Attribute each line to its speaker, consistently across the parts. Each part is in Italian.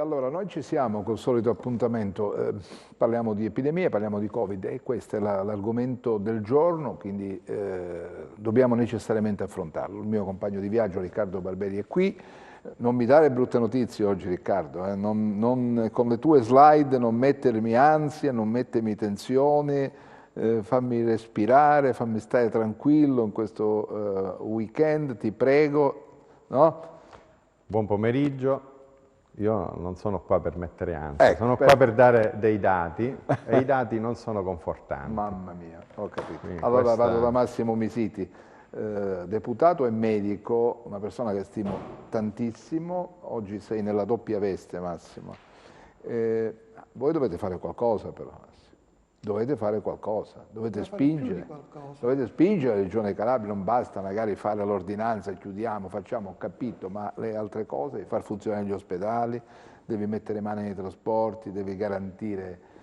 Speaker 1: Allora, noi ci siamo col solito appuntamento, parliamo di epidemia, parliamo di Covid e questo è l'argomento del giorno, quindi dobbiamo necessariamente affrontarlo. Il mio compagno di viaggio Riccardo Barberi è qui, non mi dare brutte notizie oggi Riccardo, con le tue slide non mettermi ansia, non mettermi tensione, fammi respirare, fammi stare tranquillo in questo weekend, ti prego, no?
Speaker 2: Buon pomeriggio. Io non sono qua per mettere ansia,
Speaker 1: Ecco,
Speaker 2: sono qua per dare dei dati e i dati non sono confortanti.
Speaker 1: Mamma mia, ho capito.
Speaker 2: Quindi
Speaker 1: Allora vado da Massimo Misiti, deputato e medico, una persona che stimo tantissimo. Oggi sei nella doppia veste, Massimo. Voi dovete fare qualcosa però, Massimo. Dovete fare qualcosa, dovete spingere la Regione Calabria, non basta magari fare l'ordinanza, chiudiamo, facciamo, ho capito, ma le altre cose, far funzionare gli ospedali, devi mettere mano nei trasporti, devi garantire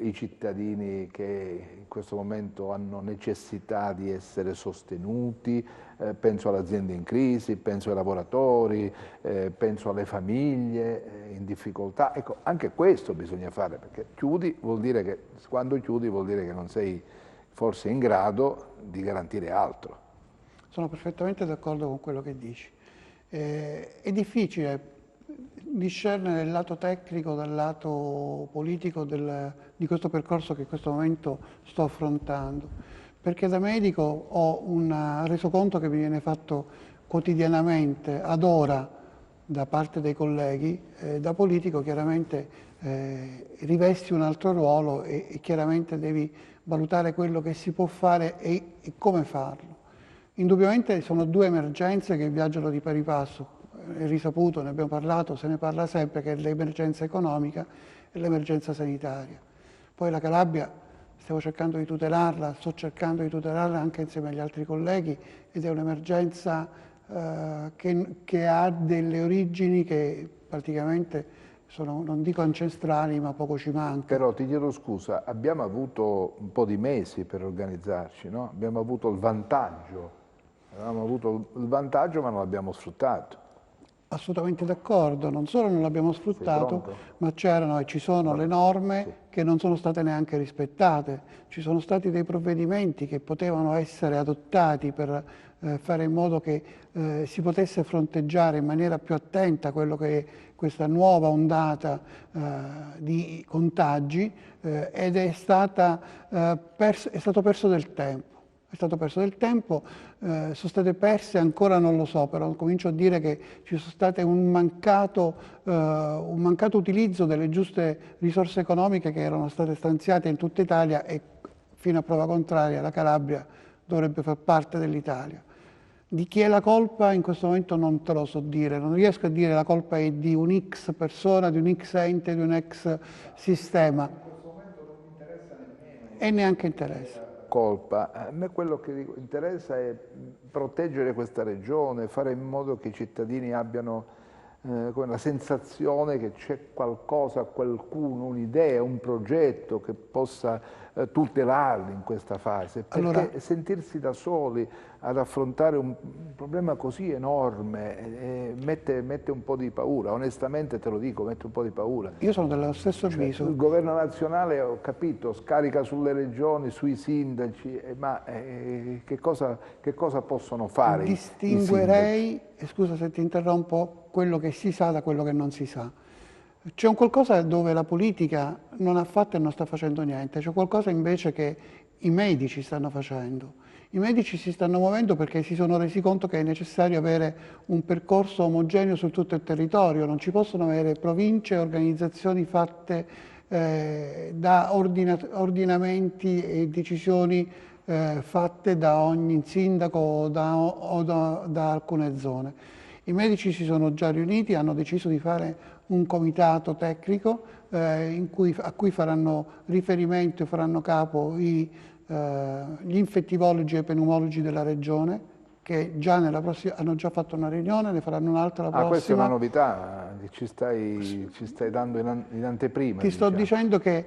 Speaker 1: i cittadini che in questo momento hanno necessità di essere sostenuti, penso alle aziende in crisi, penso ai lavoratori, penso alle famiglie in difficoltà. Ecco, anche questo bisogna fare, perché chiudi vuol dire che, quando chiudi vuol dire che non sei forse in grado di garantire altro.
Speaker 3: Sono perfettamente d'accordo con quello che dici. È difficile discernere il lato tecnico dal lato politico di questo percorso che in questo momento sto affrontando, perché da medico ho un resoconto che mi viene fatto quotidianamente, ad ora, da parte dei colleghi, da politico chiaramente rivesti un altro ruolo e chiaramente devi valutare quello che si può fare e come farlo. Indubbiamente sono due emergenze che viaggiano di pari passo. È risaputo, ne abbiamo parlato, se ne parla sempre, che è l'emergenza economica e l'emergenza sanitaria. Poi la Calabria stiamo cercando di tutelarla, sto cercando di tutelarla anche insieme agli altri colleghi, ed è un'emergenza che ha delle origini che praticamente sono, non dico ancestrali, ma poco ci manca.
Speaker 1: Però ti chiedo scusa, abbiamo avuto un po' di mesi per organizzarci, no? Abbiamo avuto il vantaggio, avevamo avuto il vantaggio ma non l'abbiamo sfruttato.
Speaker 3: Assolutamente d'accordo, non solo non l'abbiamo sfruttato, ma c'erano e ci sono le norme che non sono state neanche rispettate. Ci sono stati dei provvedimenti che potevano essere adottati per fare in modo che si potesse fronteggiare in maniera più attenta quello che è questa nuova ondata di contagi ed è stato perso del tempo. È stato perso del tempo, sono state perse, ancora non lo so, però comincio a dire che ci sono state un mancato utilizzo delle giuste risorse economiche che erano state stanziate in tutta Italia e fino a prova contraria la Calabria dovrebbe far parte dell'Italia. Di chi è la colpa in questo momento non te lo so dire, non riesco a dire la colpa è di un X persona, di un X ente, di un X sistema. In questo momento non mi interessa nemmeno. E neanche interessa.
Speaker 1: Colpa. A me quello che interessa è proteggere questa regione, fare in modo che i cittadini abbiano la sensazione che c'è qualcosa, qualcuno, un'idea, un progetto che possa tutelarli in questa fase, perché allora, sentirsi da soli ad affrontare un problema così enorme mette un po' di paura, onestamente te lo dico, mette un po' di paura.
Speaker 3: Io sono dello stesso avviso.
Speaker 1: Il governo nazionale, ho capito, scarica sulle regioni, sui sindaci, ma che cosa possono fare?
Speaker 3: Distinguerei, e scusa se ti interrompo, quello che si sa da quello che non si sa. C'è un qualcosa dove la politica non ha fatto e non sta facendo niente, c'è qualcosa invece che i medici stanno facendo. I medici si stanno muovendo perché si sono resi conto che è necessario avere un percorso omogeneo su tutto il territorio, non ci possono avere province e organizzazioni fatte da ordinamenti e decisioni fatte da ogni sindaco o da alcune zone. I medici si sono già riuniti, hanno deciso di fare un comitato tecnico a cui faranno riferimento e faranno capo gli infettivologi e pneumologi della regione, che già hanno già fatto una riunione, ne faranno un'altra la prossima.
Speaker 1: Questa è una novità, ci stai dando in anteprima.
Speaker 3: Ti sto dicendo che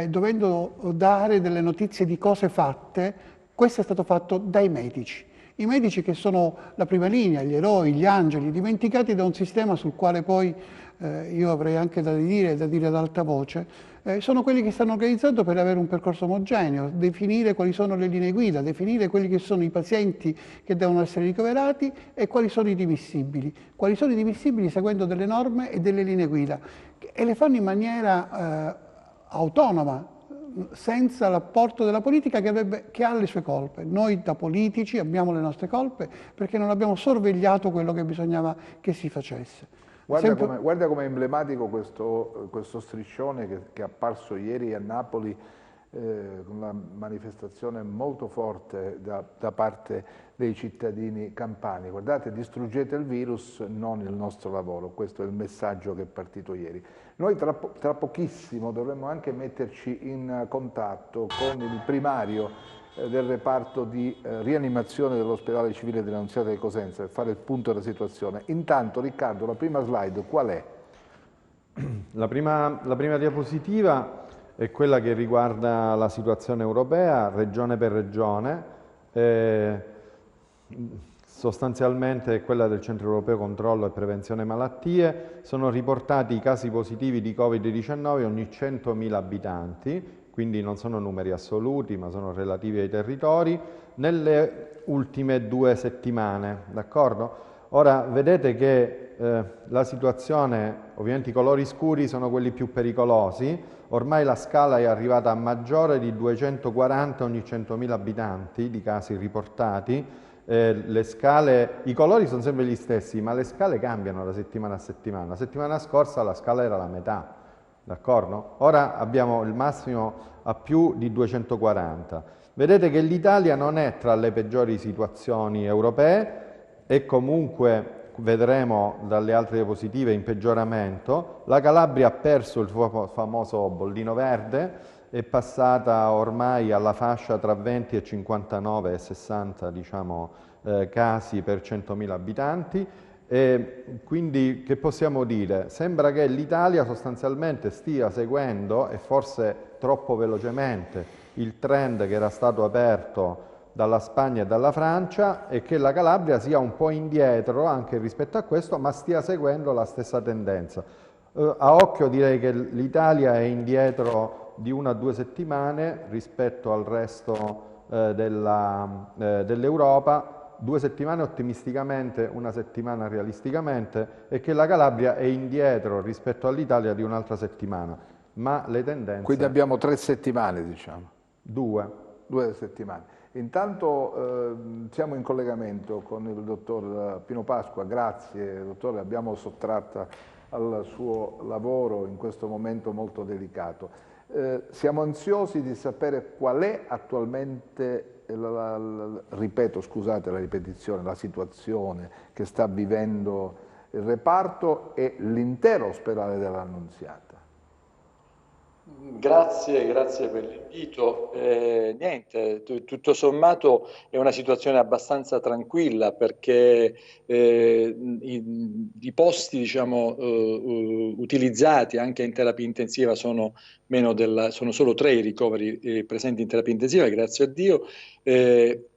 Speaker 3: dovendo dare delle notizie di cose fatte, questo è stato fatto dai medici. I medici che sono la prima linea, gli eroi, gli angeli, dimenticati da un sistema sul quale poi io avrei anche da dire ad alta voce, sono quelli che stanno organizzando per avere un percorso omogeneo, definire quali sono le linee guida, definire quelli che sono i pazienti che devono essere ricoverati e quali sono i dimissibili. Quali sono i dimissibili seguendo delle norme e delle linee guida. E le fanno in maniera autonoma, senza l'apporto della politica che ha le sue colpe. Noi da politici abbiamo le nostre colpe perché non abbiamo sorvegliato quello che bisognava che si facesse.
Speaker 1: Guarda come è emblematico questo striscione che è apparso ieri a Napoli con una manifestazione molto forte da parte dei cittadini campani. Guardate, distruggete il virus, non il nostro lavoro. Questo è il messaggio che è partito ieri. Noi tra pochissimo dovremmo anche metterci in contatto con il primario del reparto di rianimazione dell'ospedale civile della Annunziata di Cosenza per fare il punto della situazione. Intanto, Riccardo, la prima slide qual è?
Speaker 2: La prima diapositiva è quella che riguarda la situazione europea, regione per regione. Sostanzialmente è quella del Centro Europeo Controllo e Prevenzione Malattie. Sono riportati i casi positivi di Covid-19 ogni 100.000 abitanti, quindi non sono numeri assoluti, ma sono relativi ai territori, nelle ultime 2 settimane, d'accordo? Ora, vedete che la situazione, ovviamente i colori scuri sono quelli più pericolosi, ormai la scala è arrivata a maggiore di 240 ogni 100.000 abitanti di casi riportati. Le scale, i colori sono sempre gli stessi, ma le scale cambiano da settimana a settimana. La settimana scorsa la scala era la metà. D'accordo? Ora abbiamo il massimo a più di 240. Vedete che l'Italia non è tra le peggiori situazioni europee e comunque vedremo dalle altre diapositive in peggioramento. La Calabria ha perso il suo famoso bollino verde, è passata ormai alla fascia tra 20 e 59 e 60 casi per 100.000 abitanti. E quindi che possiamo dire? Sembra che l'Italia sostanzialmente stia seguendo, e forse troppo velocemente, il trend che era stato aperto dalla Spagna e dalla Francia, e che la Calabria sia un po' indietro anche rispetto a questo, ma stia seguendo la stessa tendenza. A occhio direi che l'Italia è indietro di 1 a 2 settimane rispetto al resto dell'Europa. 2 settimane ottimisticamente, 1 settimana realisticamente, e che la Calabria è indietro rispetto all'Italia di un'altra settimana, ma le tendenze...
Speaker 1: Quindi abbiamo 3 settimane, diciamo.
Speaker 2: 2
Speaker 1: settimane. Intanto siamo in collegamento con il dottor Pino Pasqua. Grazie, dottore, l'abbiamo sottratta al suo lavoro in questo momento molto delicato. Siamo ansiosi di sapere qual è attualmente, ripeto, scusate la ripetizione, la situazione che sta vivendo il reparto e l'intero ospedale dell'Annunziata.
Speaker 4: Grazie per l'invito. Niente, tutto sommato è una situazione abbastanza tranquilla, perché i posti, diciamo, utilizzati anche in terapia intensiva sono solo 3 i ricoveri presenti in terapia intensiva, grazie a Dio.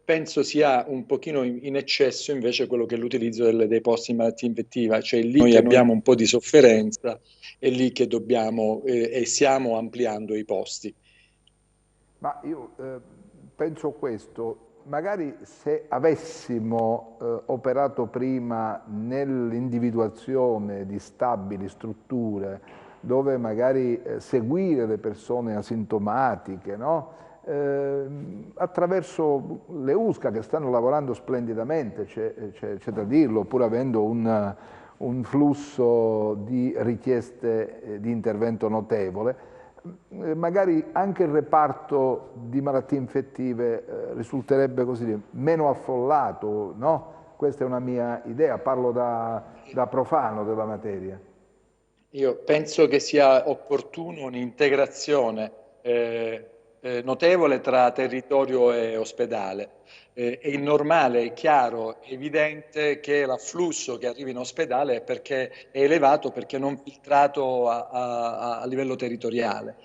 Speaker 4: Penso sia un pochino in eccesso invece quello che è l'utilizzo dei posti in malattia infettiva, cioè lì noi abbiamo un po' di sofferenza, è lì che dobbiamo e stiamo ampliando i posti.
Speaker 1: Ma io penso questo, magari se avessimo operato prima nell'individuazione di stabili strutture dove magari seguire le persone asintomatiche, no? Attraverso le USCA che stanno lavorando splendidamente, c'è da dirlo, pur avendo un flusso di richieste di intervento notevole, magari anche il reparto di malattie infettive risulterebbe così meno affollato, no? Questa è una mia idea, parlo da profano della materia. Io
Speaker 4: penso che sia opportuno un'integrazione notevole tra territorio e ospedale. È normale, è chiaro, è evidente che l'afflusso che arriva in ospedale è elevato perché non filtrato a livello territoriale.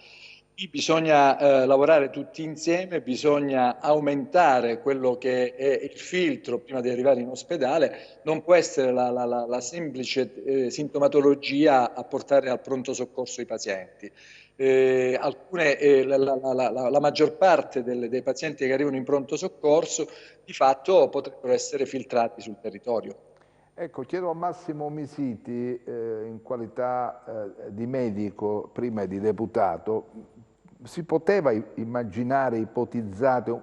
Speaker 4: bisogna lavorare tutti insieme, bisogna aumentare quello che è il filtro prima di arrivare in ospedale, non può essere la semplice sintomatologia a portare al pronto soccorso i pazienti. La maggior parte dei pazienti che arrivano in pronto soccorso di fatto potrebbero essere filtrati sul territorio.
Speaker 1: Ecco, chiedo a Massimo Misiti, in qualità di medico, prima di deputato, si poteva immaginare, ipotizzare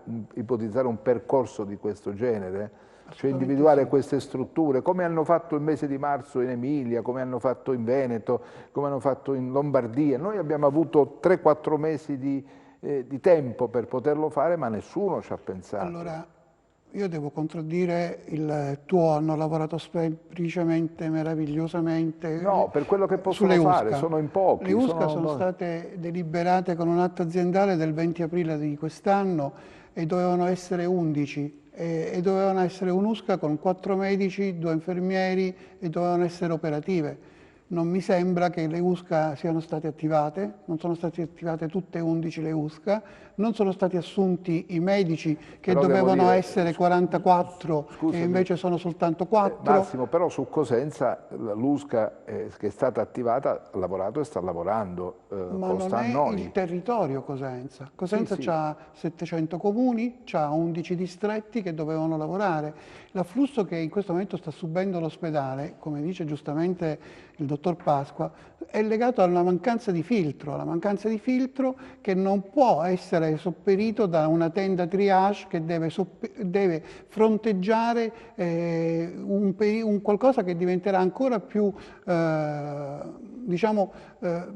Speaker 1: un percorso di questo genere? Cioè individuare
Speaker 3: sì.
Speaker 1: queste strutture, come hanno fatto il mese di marzo in Emilia, come hanno fatto in Veneto, come hanno fatto in Lombardia. Noi abbiamo avuto 3-4 mesi di tempo per poterlo fare, ma nessuno ci ha pensato.
Speaker 3: Allora, io devo contraddire il tuo, hanno lavorato semplicemente, meravigliosamente.
Speaker 1: No, per quello che possono
Speaker 3: sulle
Speaker 1: fare,
Speaker 3: USCA.
Speaker 1: sono in pochi.
Speaker 3: Le USCA sono state deliberate con un atto aziendale del 20 aprile di quest'anno e dovevano essere 11 e dovevano essere un'USCA con 4 medici, 2 infermieri e dovevano essere operative. Non mi sembra che le USCA siano state attivate, non sono state attivate tutte e 11 le USCA, non sono stati assunti i medici che
Speaker 1: Però
Speaker 3: dovevano
Speaker 1: dire,
Speaker 3: essere 44
Speaker 1: scusami,
Speaker 3: e invece sono soltanto 4.
Speaker 1: Massimo, però su Cosenza l'USCA che è stata attivata ha lavorato e sta lavorando.
Speaker 3: Ma non è il territorio Cosenza. Cosenza
Speaker 1: Sì.
Speaker 3: ha 700 comuni, ha 11 distretti che dovevano lavorare. L'afflusso che in questo momento sta subendo l'ospedale, come dice giustamente il dottor Pasqua, è legato alla mancanza di filtro che non può essere sopperito da una tenda triage che deve fronteggiare un qualcosa che diventerà ancora più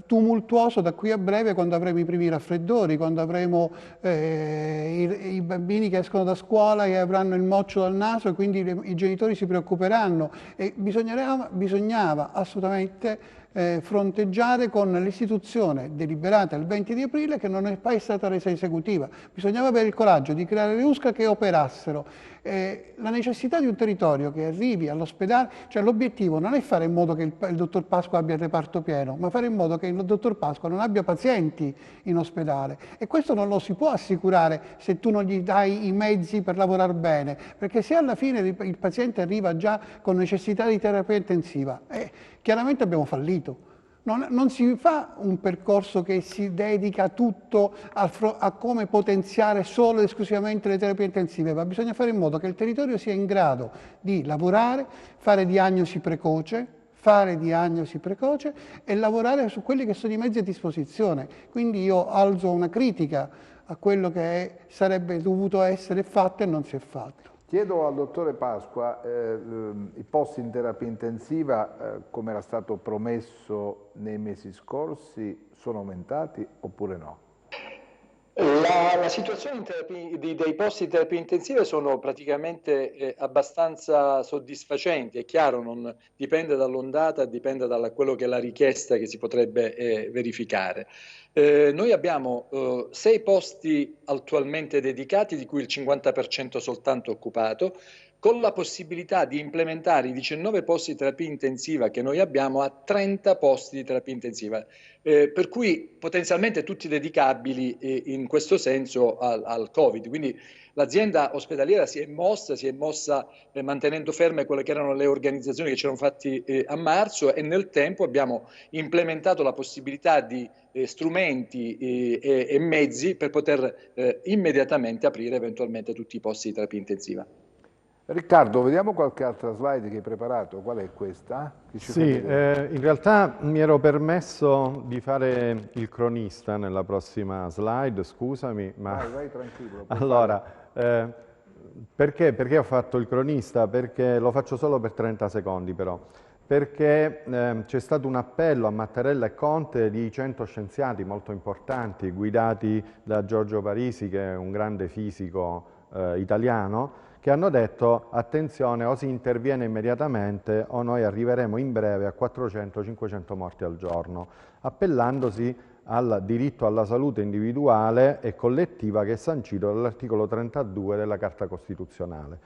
Speaker 3: tumultuoso da qui a breve, quando avremo i primi raffreddori, quando avremo i bambini che escono da scuola e avranno il moccio dal naso e quindi i genitori si preoccuperanno e bisognava assolutamente fronteggiare con l'istituzione deliberata il 20 di aprile che non è mai stata resa esecutiva. Bisognava avere il coraggio di creare le USCA che operassero. La necessità di un territorio che arrivi all'ospedale, cioè l'obiettivo non è fare in modo che il dottor Pasqua abbia il reparto pieno, ma fare in modo che il dottor Pasqua non abbia pazienti in ospedale e questo non lo si può assicurare se tu non gli dai i mezzi per lavorare bene, perché se alla fine il paziente arriva già con necessità di terapia intensiva, chiaramente abbiamo fallito. Non si fa un percorso che si dedica tutto a come potenziare solo ed esclusivamente le terapie intensive, ma bisogna fare in modo che il territorio sia in grado di lavorare, fare diagnosi precoce e lavorare su quelli che sono i mezzi a disposizione. Quindi io alzo una critica a quello che sarebbe dovuto essere fatto e non si è fatto.
Speaker 1: Chiedo al dottore Pasqua, i posti in terapia intensiva, come era stato promesso nei mesi scorsi, sono aumentati oppure no?
Speaker 4: La situazione dei posti di terapia intensiva sono praticamente abbastanza soddisfacenti, è chiaro, non dipende dall'ondata, dipende da quello che è la richiesta che si potrebbe verificare. Noi abbiamo 6 posti attualmente dedicati, di cui il 50% soltanto occupato, con la possibilità di implementare i 19 posti di terapia intensiva che noi abbiamo a 30 posti di terapia intensiva. Per cui potenzialmente tutti dedicabili in questo senso al Covid. Quindi l'azienda ospedaliera si è mossa mantenendo ferme quelle che erano le organizzazioni che c'erano fatti a marzo e nel tempo abbiamo implementato la possibilità di strumenti e mezzi per poter immediatamente aprire eventualmente tutti i posti di terapia intensiva.
Speaker 1: Riccardo, vediamo qualche altra slide che hai preparato. Qual è questa?
Speaker 2: Sì, in realtà mi ero permesso di fare il cronista nella prossima slide, scusami, ma...
Speaker 1: Vai tranquillo.
Speaker 2: Allora, perché ho fatto il cronista? Perché lo faccio solo per 30 secondi però. Perché c'è stato un appello a Mattarella e Conte di 100 scienziati molto importanti, guidati da Giorgio Parisi, che è un grande fisico italiano, che hanno detto attenzione, o si interviene immediatamente o noi arriveremo in breve a 400-500 morti al giorno, appellandosi al diritto alla salute individuale e collettiva che è sancito dall'articolo 32 della Carta Costituzionale.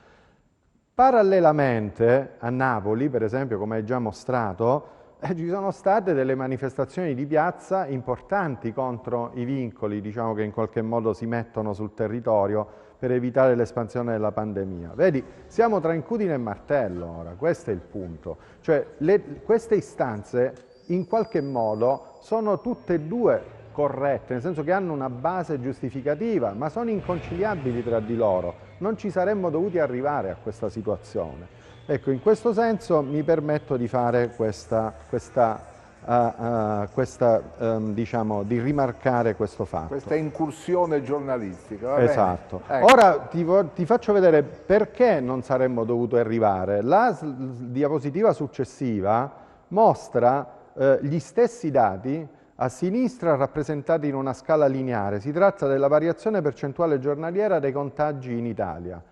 Speaker 2: Parallelamente a Napoli, per esempio, come hai già mostrato, ci sono state delle manifestazioni di piazza importanti contro i vincoli, diciamo, che in qualche modo si mettono sul territorio per evitare l'espansione della pandemia. Vedi, siamo tra incudine e martello ora, questo è il punto. Cioè, queste istanze in qualche modo sono tutte e due corrette, nel senso che hanno una base giustificativa, ma sono inconciliabili tra di loro. Non ci saremmo dovuti arrivare a questa situazione. Ecco, in questo senso mi permetto di fare diciamo, di rimarcare questo fatto.
Speaker 1: Questa incursione giornalistica. Va
Speaker 2: esatto.
Speaker 1: bene. Ecco.
Speaker 2: Ora ti faccio vedere perché non saremmo dovuti arrivare. La diapositiva successiva mostra gli stessi dati a sinistra rappresentati in una scala lineare. Si tratta della variazione percentuale giornaliera dei contagi in Italia.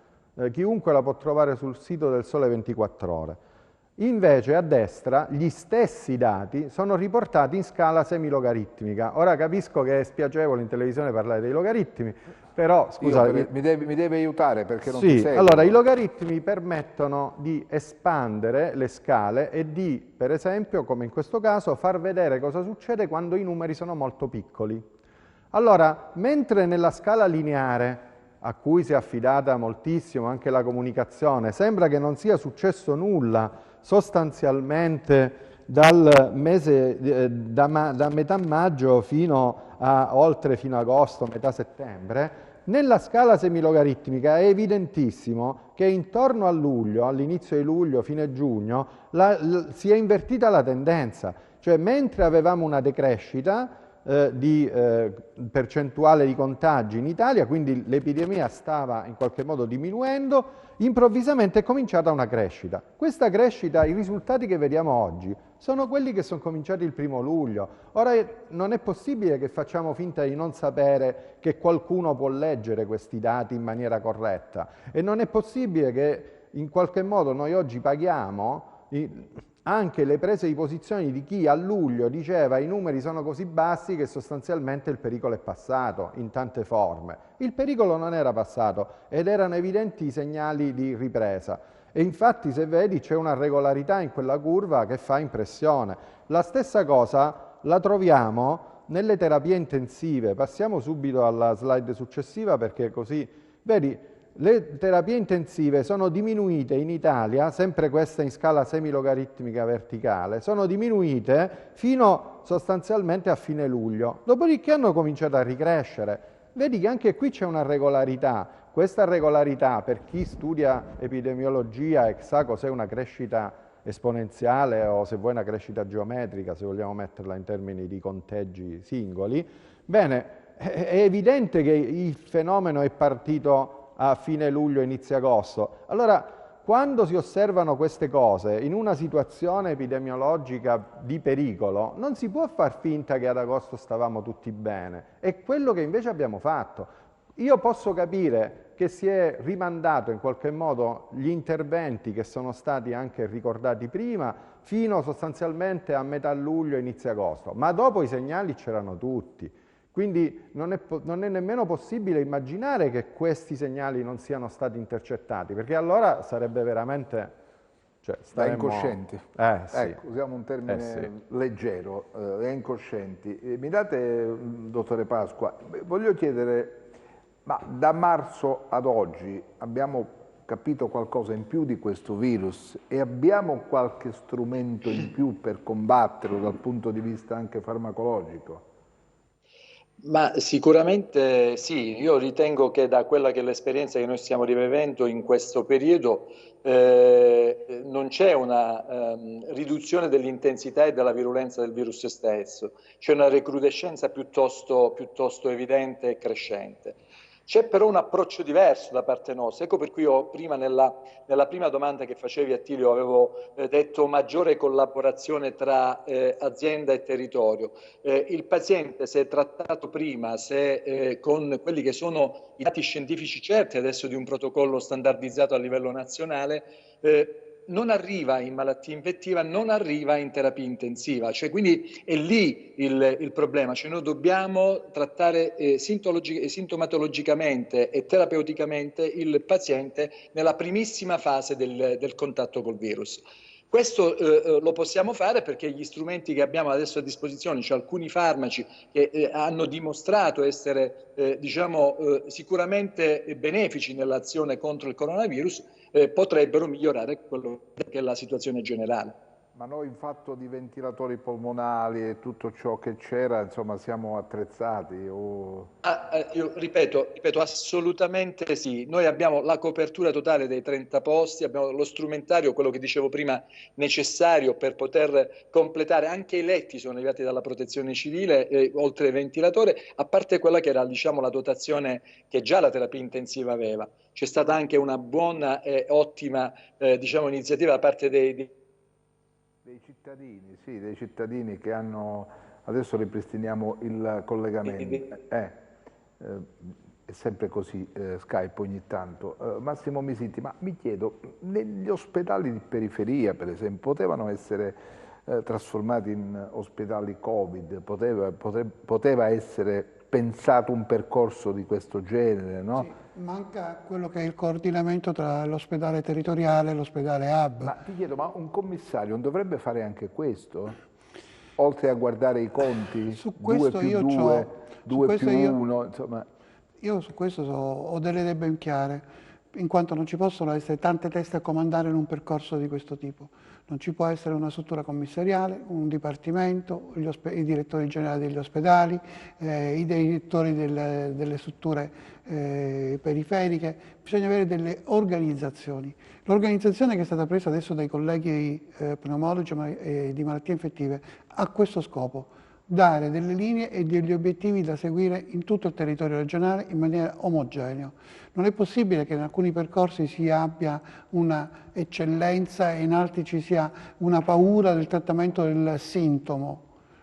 Speaker 2: Chiunque la può trovare sul sito del Sole 24 Ore. Invece a destra gli stessi dati sono riportati in scala semilogaritmica. Ora capisco che è spiacevole in televisione parlare dei logaritmi, però scusa,
Speaker 1: mi deve aiutare perché non
Speaker 2: sì,
Speaker 1: ti seguo.
Speaker 2: Allora i logaritmi permettono di espandere le scale e di, per esempio, come in questo caso, far vedere cosa succede quando i numeri sono molto piccoli. Allora, mentre nella scala lineare, a cui si è affidata moltissimo anche la comunicazione, sembra che non sia successo nulla sostanzialmente dal mese, da metà maggio fino fino agosto, metà settembre, nella scala semilogaritmica è evidentissimo che intorno a luglio, all'inizio di luglio, fine giugno, si è invertita la tendenza, cioè mentre avevamo una decrescita di percentuale di contagi in Italia, quindi l'epidemia stava in qualche modo diminuendo, improvvisamente è cominciata una crescita. Questa crescita, i risultati che vediamo oggi, sono quelli che sono cominciati il 1° luglio. Ora non è possibile che facciamo finta di non sapere che qualcuno può leggere questi dati in maniera corretta e non è possibile che in qualche modo noi oggi paghiamo anche le prese di posizione di chi a luglio diceva i numeri sono così bassi che sostanzialmente il pericolo è passato in tante forme. Il pericolo non era passato ed erano evidenti i segnali di ripresa e infatti se vedi c'è una regolarità in quella curva che fa impressione. La stessa cosa la troviamo nelle terapie intensive. Passiamo subito alla slide successiva perché così vedi. Le terapie intensive sono diminuite in Italia, sempre questa in scala semilogaritmica verticale, sono diminuite fino sostanzialmente a fine luglio, dopodiché hanno cominciato a ricrescere. Vedi che anche qui c'è una regolarità. Questa regolarità, per chi studia epidemiologia e sa cos'è una crescita esponenziale o se vuoi una crescita geometrica, se vogliamo metterla in termini di conteggi singoli, bene, è evidente che il fenomeno è partito a fine luglio, inizio agosto. Allora, quando si osservano queste cose in una situazione epidemiologica di pericolo, non si può far finta che ad agosto stavamo tutti bene. È quello che invece abbiamo fatto. Io posso capire che si è rimandato in qualche modo gli interventi che sono stati anche ricordati prima, fino sostanzialmente a metà luglio, inizio agosto, ma dopo i segnali c'erano tutti. Quindi non è nemmeno possibile immaginare che questi segnali non siano stati intercettati, perché allora sarebbe veramente... Cioè,
Speaker 1: da incoscienti.
Speaker 2: Sì.
Speaker 1: Ecco, usiamo un termine leggero, da incoscienti. Mi date, dottore Pasqua, voglio chiedere, ma da marzo ad oggi abbiamo capito qualcosa in più di questo virus e abbiamo qualche strumento in più per combatterlo dal punto di vista anche farmacologico?
Speaker 4: Ma sicuramente sì, io ritengo che da quella che è l'esperienza che noi stiamo rivivendo in questo periodo non c'è una riduzione dell'intensità e della virulenza del virus stesso, c'è una recrudescenza piuttosto evidente e crescente. C'è però un approccio diverso da parte nostra, ecco per cui io prima nella prima domanda che facevi a Attilio avevo detto maggiore collaborazione tra azienda e territorio. Il paziente, se trattato prima, se con quelli che sono i dati scientifici certi adesso di un protocollo standardizzato a livello nazionale, non arriva in malattia infettiva, non arriva in terapia intensiva, cioè quindi è lì il problema, cioè noi dobbiamo trattare sintomatologicamente e terapeuticamente il paziente nella primissima fase del contatto col virus. Questo lo possiamo fare perché gli strumenti che abbiamo adesso a disposizione, cioè alcuni farmaci che hanno dimostrato essere sicuramente benefici nell'azione contro il coronavirus, potrebbero migliorare quello che è la situazione generale.
Speaker 1: Ma noi in fatto di ventilatori polmonali e tutto ciò che c'era, insomma, siamo attrezzati?
Speaker 4: Io ripeto, assolutamente sì. Noi abbiamo la copertura totale dei 30 posti, abbiamo lo strumentario, quello che dicevo prima, necessario per poter completare. Anche i letti sono arrivati dalla protezione civile, oltre ai ventilatori, a parte quella che era, diciamo, la dotazione che già la terapia intensiva aveva. C'è stata anche una buona e ottima iniziativa da parte dei
Speaker 1: cittadini, sì, dei cittadini che hanno, adesso ripristiniamo il collegamento, è sempre così Skype ogni tanto. Massimo Misiti, ma mi chiedo, negli ospedali di periferia per esempio potevano essere trasformati in ospedali Covid, poteva essere pensato un percorso di questo genere, no?
Speaker 3: Sì, manca quello che è il coordinamento tra l'ospedale territoriale e l'ospedale hub.
Speaker 1: Ma ti chiedo, ma un commissario non dovrebbe fare anche questo? Oltre a guardare i conti,
Speaker 3: Su questo
Speaker 1: 2 più 1, insomma.
Speaker 3: Io su questo ho delle idee ben chiare, in quanto non ci possono essere tante teste a comandare in un percorso di questo tipo. Non ci può essere una struttura commissariale, un dipartimento, i direttori generali degli ospedali, i direttori delle strutture periferiche. Bisogna avere delle organizzazioni. L'organizzazione che è stata presa adesso dai colleghi pneumologi di malattie infettive ha questo scopo: dare delle linee e degli obiettivi da seguire in tutto il territorio regionale in maniera omogenea. Non è possibile che in alcuni percorsi si abbia una eccellenza e in altri ci sia una paura del trattamento del sintomo.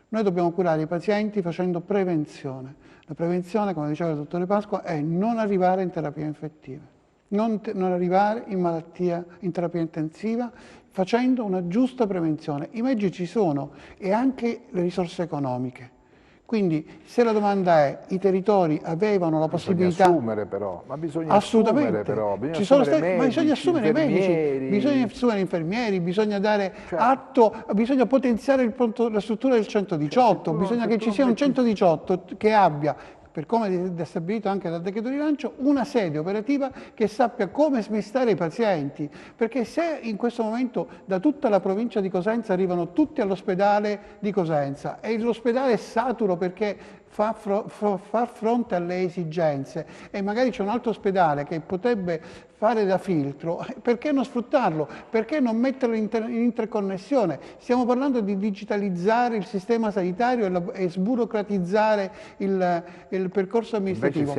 Speaker 3: Noi dobbiamo curare i pazienti facendo prevenzione. La prevenzione, come diceva il dottore Pasqua, è non arrivare in terapia infettiva, non arrivare in terapia intensiva, facendo una giusta prevenzione. I mezzi ci sono e anche le risorse economiche. Quindi se la domanda è, i territori avevano la possibilità...
Speaker 1: Bisogna assumere però, ma bisogna assumere però,
Speaker 3: bisogna assumere medici, bisogna assumere infermieri, bisogna dare atto, bisogna potenziare la struttura del 118, bisogna che ci sia un 118 che abbia, per come è stabilito anche dal decreto rilancio, una sede operativa che sappia come smistare i pazienti, perché se in questo momento da tutta la provincia di Cosenza arrivano tutti all'ospedale di Cosenza e l'ospedale è saturo perché far fronte alle esigenze e magari c'è un altro ospedale che potrebbe fare da filtro, perché non sfruttarlo? Perché non metterlo in interconnessione? Stiamo parlando di digitalizzare il sistema sanitario e sburocratizzare il percorso amministrativo.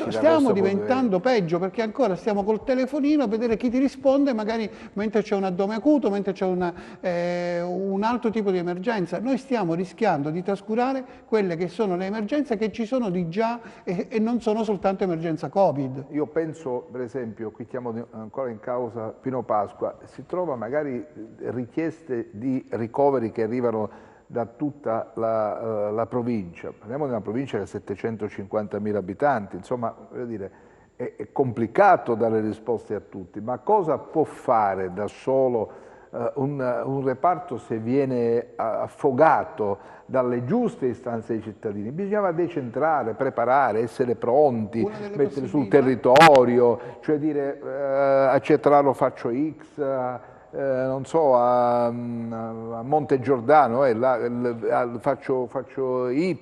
Speaker 3: Stiamo diventando peggio perché ancora stiamo col telefonino a vedere chi ti risponde, magari mentre c'è un addome acuto, mentre c'è un altro tipo di emergenza. Noi stiamo rischiando di trascurare quelle che sono le emergenze che ci sono di già e non sono soltanto emergenza Covid.
Speaker 1: Io penso, per esempio, qui chiamo ancora in causa Pino Pasqua, si trova magari richieste di ricoveri che arrivano da tutta la provincia. Parliamo di una provincia che ha 750.000 abitanti, insomma, voglio dire, è complicato dare risposte a tutti, ma cosa può fare da solo un reparto se viene affogato dalle giuste istanze dei cittadini? Bisognava decentrare, preparare, essere pronti, mettere sul territorio, cioè dire a Cetraro faccio X, non so, a Monte Giordano faccio Y,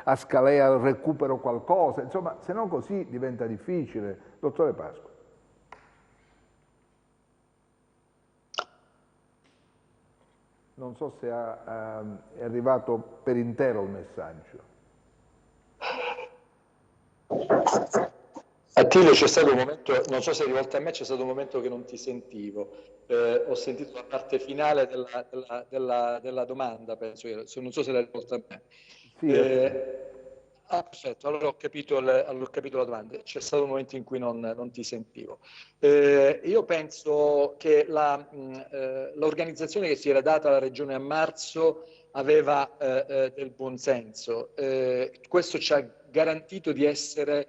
Speaker 1: a Scalea recupero qualcosa, insomma, se no così diventa difficile. Dottore Pasqua. Non so se è arrivato per intero il messaggio.
Speaker 4: Attilio, c'è stato un momento, non so se è rivolto a me, c'è stato un momento che non ti sentivo. Ho sentito la parte finale della domanda, penso che, non so se l'hai rivolta a me. Sì, perfetto, allora ho capito la domanda. C'è stato un momento in cui non ti sentivo. Io penso che l'organizzazione che si era data alla Regione a marzo aveva del buonsenso. Questo ci ha garantito di essere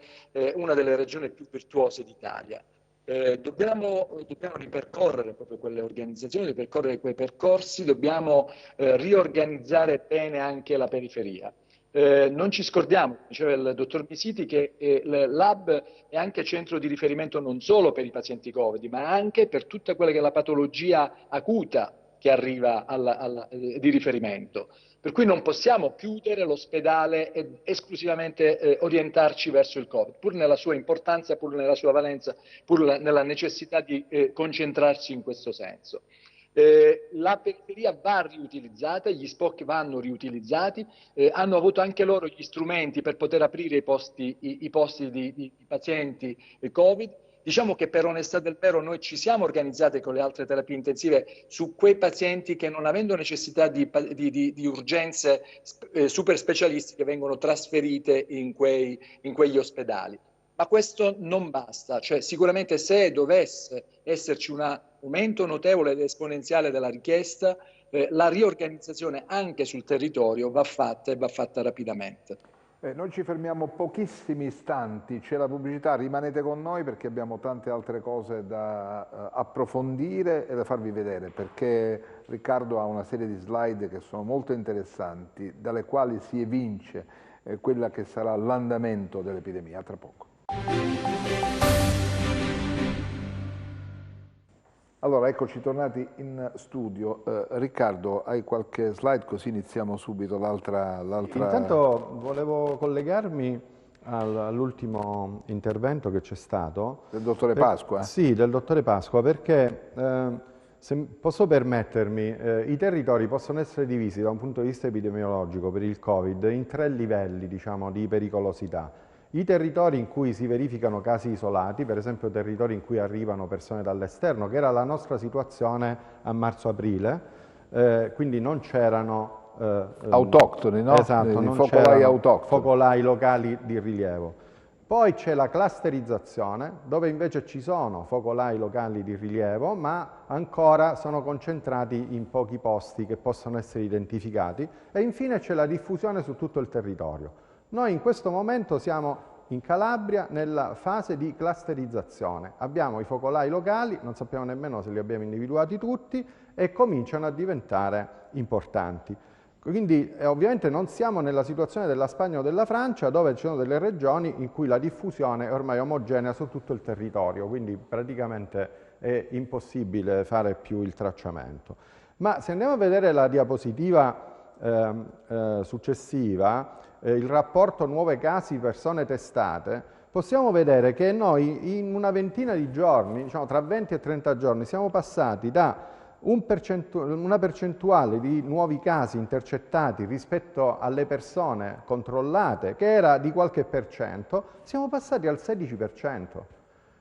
Speaker 4: una delle regioni più virtuose d'Italia. Dobbiamo ripercorrere proprio quelle organizzazioni, ripercorrere quei percorsi, dobbiamo riorganizzare bene anche la periferia. Non ci scordiamo, diceva il dottor Misiti, che l'hub è anche centro di riferimento non solo per i pazienti Covid, ma anche per tutta quella che è la patologia acuta che arriva di riferimento. Per cui non possiamo chiudere l'ospedale e esclusivamente orientarci verso il Covid, pur nella sua importanza, pur nella sua valenza, pur nella necessità di concentrarsi in questo senso. La periferia va riutilizzata, gli SPOC vanno riutilizzati, hanno avuto anche loro gli strumenti per poter aprire i posti di pazienti Covid. Diciamo che per onestà del vero noi ci siamo organizzati con le altre terapie intensive su quei pazienti che, non avendo necessità di urgenze super specialistiche, vengono trasferite in quegli ospedali. Ma questo non basta, cioè sicuramente se dovesse esserci un aumento notevole ed esponenziale della richiesta, la riorganizzazione anche sul territorio va fatta e va fatta rapidamente.
Speaker 1: Noi ci fermiamo pochissimi istanti, c'è la pubblicità, rimanete con noi perché abbiamo tante altre cose da approfondire e da farvi vedere, perché Riccardo ha una serie di slide che sono molto interessanti, dalle quali si evince quella che sarà l'andamento dell'epidemia. A tra poco. Allora, eccoci tornati in studio. Riccardo, hai qualche slide così iniziamo subito l'altra...
Speaker 2: Intanto volevo collegarmi all'ultimo intervento che c'è stato.
Speaker 1: Del dottore Pasqua?
Speaker 2: Sì, del dottore Pasqua, perché se posso permettermi, i territori possono essere divisi da un punto di vista epidemiologico per il Covid in 3 livelli, diciamo, di pericolosità. I territori in cui si verificano casi isolati, per esempio territori in cui arrivano persone dall'esterno, che era la nostra situazione a marzo-aprile, quindi non c'erano...
Speaker 1: autoctoni, no?
Speaker 2: Esatto, non
Speaker 1: focolai autoctoni.
Speaker 2: Focolai locali di rilievo. Poi c'è la clusterizzazione, dove invece ci sono focolai locali di rilievo, ma ancora sono concentrati in pochi posti che possono essere identificati. E infine c'è la diffusione su tutto il territorio. Noi in questo momento siamo in Calabria nella fase di clusterizzazione. Abbiamo i focolai locali, non sappiamo nemmeno se li abbiamo individuati tutti, e cominciano a diventare importanti. Quindi ovviamente non siamo nella situazione della Spagna o della Francia, dove ci sono delle regioni in cui la diffusione è ormai omogenea su tutto il territorio, quindi praticamente è impossibile fare più il tracciamento. Ma se andiamo a vedere la diapositiva successiva, il rapporto nuovi casi, persone testate, possiamo vedere che noi in una ventina di giorni, diciamo tra 20 e 30 giorni, siamo passati da una percentuale di nuovi casi intercettati rispetto alle persone controllate, che era di qualche %, siamo passati al 16%.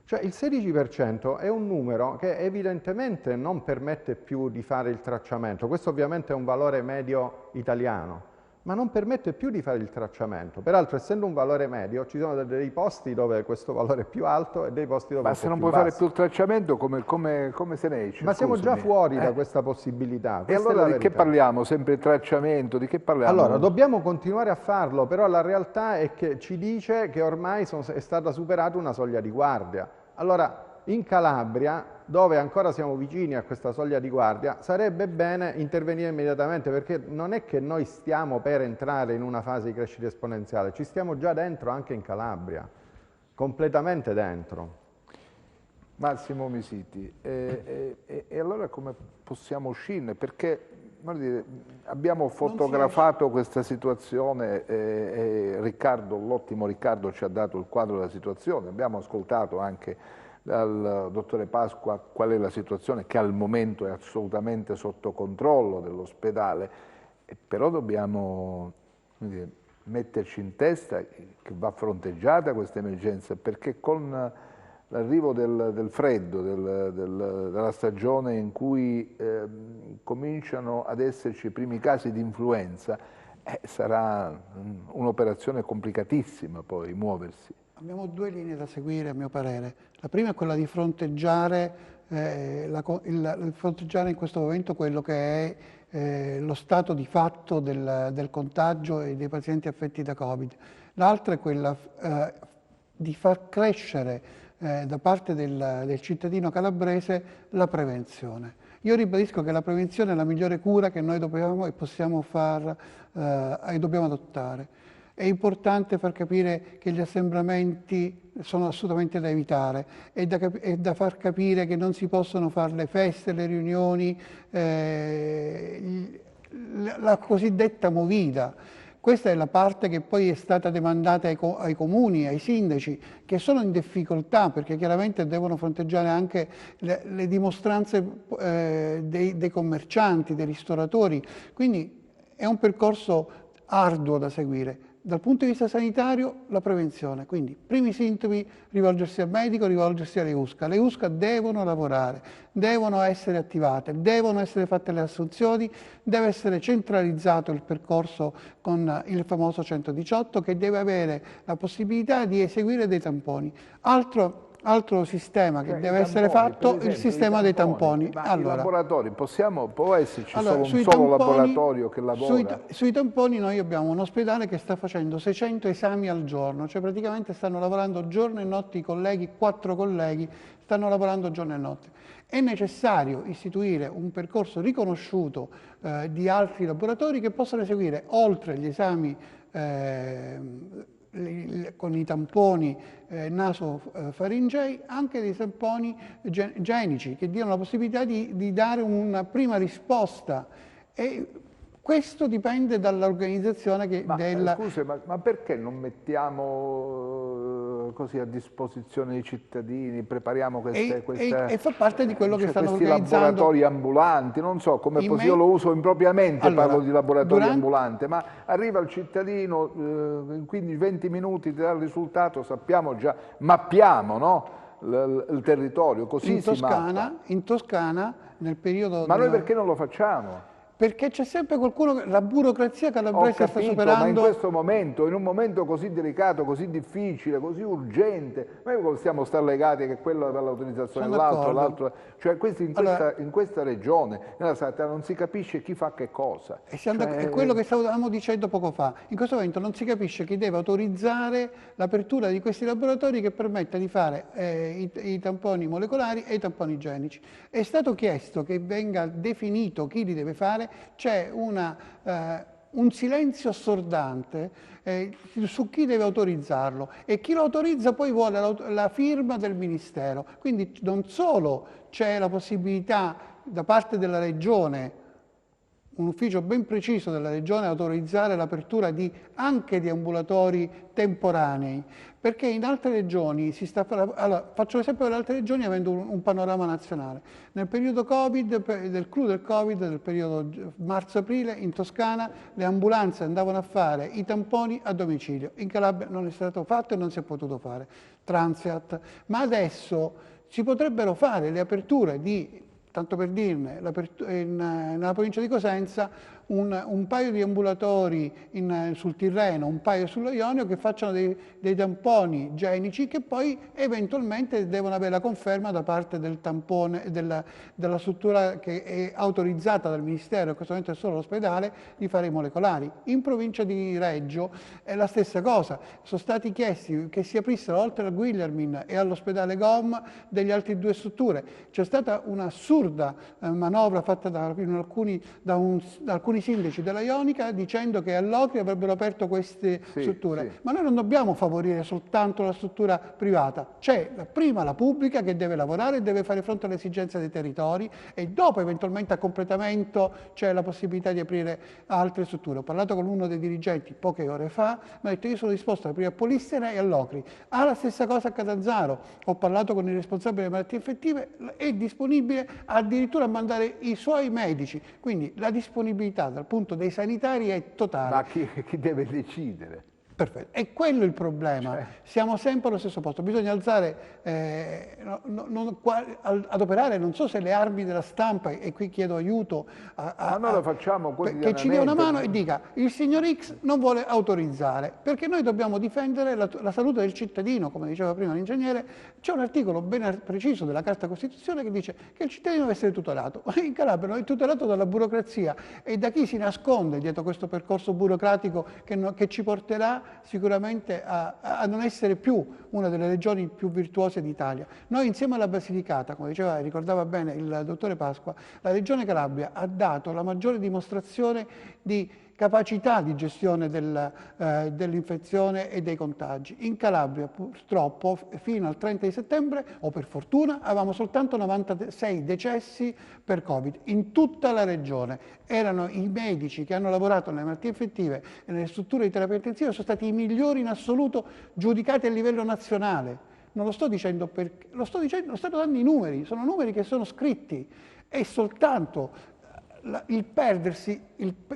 Speaker 2: Cioè il 16% è un numero che evidentemente non permette più di fare il tracciamento. Questo ovviamente è un valore medio italiano, ma non permette più di fare il tracciamento. Peraltro, essendo un valore medio, ci sono dei posti dove questo valore è più alto e dei posti dove è un po' più basso.
Speaker 1: Ma se non puoi fare più il tracciamento, come se ne esce?
Speaker 2: Ma siamo già fuori da questa possibilità.
Speaker 1: E allora di che parliamo? Sempre il tracciamento? Di che parliamo?
Speaker 2: Allora, dobbiamo continuare a farlo, però la realtà è che ci dice che ormai è stata superata una soglia di guardia. Allora, in Calabria, dove ancora siamo vicini a questa soglia di guardia, sarebbe bene intervenire immediatamente, perché non è che noi stiamo per entrare in una fase di crescita esponenziale, ci stiamo già dentro anche in Calabria, completamente dentro.
Speaker 1: Massimo Misiti, e allora come possiamo uscirne? Perché abbiamo fotografato questa situazione e Riccardo, l'ottimo Riccardo, ci ha dato il quadro della situazione, abbiamo ascoltato anche dal dottore Pasqua qual è la situazione, che al momento è assolutamente sotto controllo dell'ospedale, però dobbiamo metterci in testa che va fronteggiata questa emergenza, perché con l'arrivo del freddo, della stagione in cui cominciano ad esserci i primi casi di influenza, sarà un'operazione complicatissima poi muoversi.
Speaker 3: Abbiamo 2 linee da seguire, a mio parere. La prima è quella di fronteggiare, fronteggiare in questo momento quello che è lo stato di fatto del contagio e dei pazienti affetti da Covid. L'altra è quella di far crescere da parte del cittadino calabrese la prevenzione. Io ribadisco che la prevenzione è la migliore cura che noi dobbiamo e possiamo e dobbiamo adottare. È importante far capire che gli assembramenti sono assolutamente da evitare, è da far capire che non si possono fare le feste, le riunioni, la cosiddetta movida. Questa è la parte che poi è stata demandata ai comuni, ai sindaci, che sono in difficoltà perché chiaramente devono fronteggiare anche le dimostranze dei commercianti, dei ristoratori. Quindi è un percorso arduo da seguire. Dal punto di vista sanitario, la prevenzione, quindi primi sintomi, rivolgersi al medico, rivolgersi alle USCA. Le USCA devono lavorare, devono essere attivate, devono essere fatte le assunzioni, deve essere centralizzato il percorso con il famoso 118 che deve avere la possibilità di eseguire dei tamponi. Altro sistema che deve essere fatto è il sistema dei tamponi.
Speaker 1: Ma allora, i laboratori, può esserci
Speaker 3: allora,
Speaker 1: solo un solo laboratorio che lavora?
Speaker 3: Sui tamponi noi abbiamo un ospedale che sta facendo 600 esami al giorno, cioè praticamente stanno lavorando giorno e notte i colleghi, 4 colleghi, stanno lavorando giorno e notte. È necessario istituire un percorso riconosciuto di altri laboratori che possano eseguire, oltre gli esami con i tamponi nasofaringei, anche dei tamponi genici che diano la possibilità di dare una prima risposta. E questo dipende dall'organizzazione
Speaker 1: Scusi, ma perché non mettiamo così a disposizione dei cittadini, prepariamo queste
Speaker 3: e fa parte di quello che stanno organizzando
Speaker 1: questi laboratori ambulanti, non so come io lo uso impropriamente,
Speaker 3: allora,
Speaker 1: parlo di laboratori ambulanti, ma arriva il cittadino, in 15-20 minuti ti dà il risultato, sappiamo già, mappiamo, no? Il territorio, così si mappa.
Speaker 3: In Toscana, nel periodo...
Speaker 1: Ma noi perché non lo facciamo?
Speaker 3: Perché c'è sempre qualcuno, la burocrazia calabrese sta superando...
Speaker 1: ma in questo momento, in un momento così delicato, così difficile, così urgente, noi possiamo stare legati che quello per l'autorizzazione dell'altro, cioè in questa regione, nella Salernitana, non si capisce chi fa che cosa.
Speaker 3: È quello che stavamo dicendo poco fa. In questo momento non si capisce chi deve autorizzare l'apertura di questi laboratori che permetta di fare i tamponi molecolari e i tamponi igienici. È stato chiesto che venga definito chi li deve fare. C'è un silenzio assordante su chi deve autorizzarlo e chi lo autorizza poi vuole la firma del Ministero. Quindi non solo c'è la possibilità da parte della Regione, un ufficio ben preciso della Regione, autorizzare l'apertura anche di ambulatori temporanei, perché in altre regioni allora, faccio l'esempio delle altre regioni avendo un panorama nazionale. Nel periodo Covid, del clou del Covid, del periodo marzo-aprile, in Toscana le ambulanze andavano a fare i tamponi a domicilio. In Calabria non è stato fatto e non si è potuto fare. Transeat. Ma adesso si potrebbero fare le aperture tanto per dirne, nella provincia di Cosenza un paio di ambulatori sul Tirreno, un paio sullo Ionio che facciano dei tamponi igienici che poi eventualmente devono avere la conferma da parte del tampone, della struttura che è autorizzata dal Ministero, in questo momento è solo l'ospedale, di fare i molecolari. In provincia di Reggio è la stessa cosa, sono stati chiesti che si aprissero oltre al Guillermin e all'ospedale GOM degli altri 2 strutture. C'è stata un'assurda manovra fatta da alcuni sindaci della Ionica dicendo che all'Ocri avrebbero aperto queste strutture. Sì. Ma noi non dobbiamo favorire soltanto la struttura privata, c'è prima la pubblica che deve lavorare, deve fare fronte alle esigenze dei territori e dopo eventualmente a completamento c'è la possibilità di aprire altre strutture. Ho parlato con uno dei dirigenti poche ore fa, mi ha detto io sono disposto ad aprire a Polissena e all'Ocri. La stessa cosa a Catanzaro, ho parlato con il responsabile delle malattie infettive, è disponibile addirittura a mandare i suoi medici, quindi la disponibilità dal punto dei sanitari è totale.
Speaker 1: Ma chi deve decidere?
Speaker 3: Perfetto, è quello il problema, siamo sempre allo stesso posto, bisogna alzare, adoperare, non so se le armi della stampa, e qui chiedo aiuto
Speaker 1: ma noi lo facciamo
Speaker 3: che ci dia una mano e dica il signor X non vuole autorizzare, perché noi dobbiamo difendere la salute del cittadino, come diceva prima l'ingegnere. C'è un articolo ben preciso della Carta Costituzionale che dice che il cittadino deve essere tutelato, in Calabria non è tutelato dalla burocrazia e da chi si nasconde dietro questo percorso burocratico che ci porterà sicuramente a non essere più una delle regioni più virtuose d'Italia. Noi insieme alla Basilicata, come diceva e ricordava bene il dottore Pasqua, la Regione Calabria ha dato la maggiore dimostrazione di capacità di gestione dell'infezione e dei contagi. In Calabria purtroppo fino al 30 di settembre, o per fortuna, avevamo soltanto 96 decessi per Covid in tutta la regione. Erano i medici che hanno lavorato nelle malattie infettive e nelle strutture di terapia intensiva, sono stati i migliori in assoluto, giudicati a livello nazionale. Non lo sto dicendo perché, lo sto dando i numeri, sono numeri che sono scritti. È soltanto il perdersi,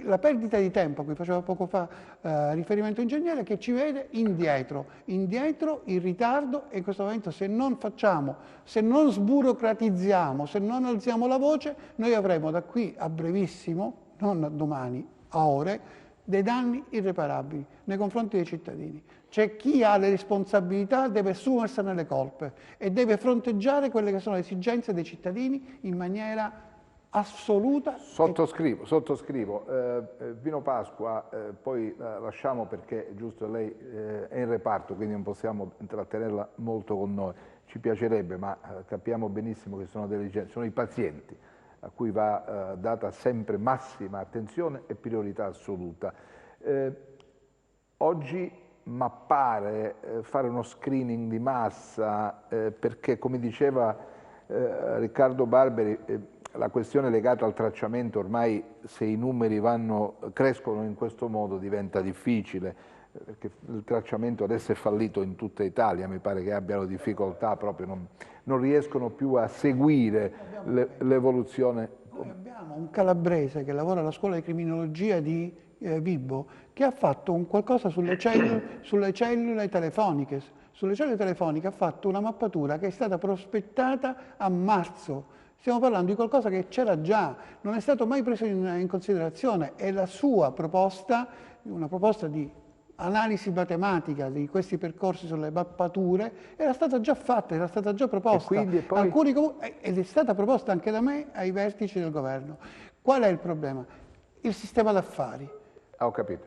Speaker 3: la perdita di tempo a cui faceva poco fa riferimento ingegnere, che ci vede indietro, in ritardo, e in questo momento se non facciamo, se non sburocratizziamo, se non alziamo la voce, noi avremo da qui a brevissimo, non a domani, a ore, dei danni irreparabili nei confronti dei cittadini. C'è chi ha le responsabilità, deve assumersene le colpe e deve fronteggiare quelle che sono le esigenze dei cittadini in maniera assoluta.
Speaker 1: Sottoscrivo. Pino Pasqua, poi lasciamo perché giusto lei è in reparto, quindi non possiamo intrattenerla molto con noi. Ci piacerebbe, ma capiamo benissimo che sono delle gente, sono i pazienti a cui va data sempre massima attenzione e priorità assoluta. Oggi mappare, fare uno screening di massa, perché come diceva Riccardo Barberi, la questione legata al tracciamento ormai, se i numeri crescono in questo modo, diventa difficile, perché il tracciamento adesso è fallito in tutta Italia, mi pare che abbiano difficoltà proprio, non riescono più a seguire l'evoluzione.
Speaker 3: Noi abbiamo un calabrese che lavora alla scuola di criminologia di Vibo, che ha fatto qualcosa sulle cellule telefoniche. Sulle cellule telefoniche ha fatto una mappatura che è stata prospettata a marzo. Stiamo parlando di qualcosa che c'era già, non è stato mai preso in considerazione, e la sua proposta, una proposta di analisi matematica di questi percorsi sulle mappature, era stata già fatta, era stata già proposta. Ed è stata proposta anche da me ai vertici del governo. Qual è il problema? Il sistema d'affari.
Speaker 1: Ho capito.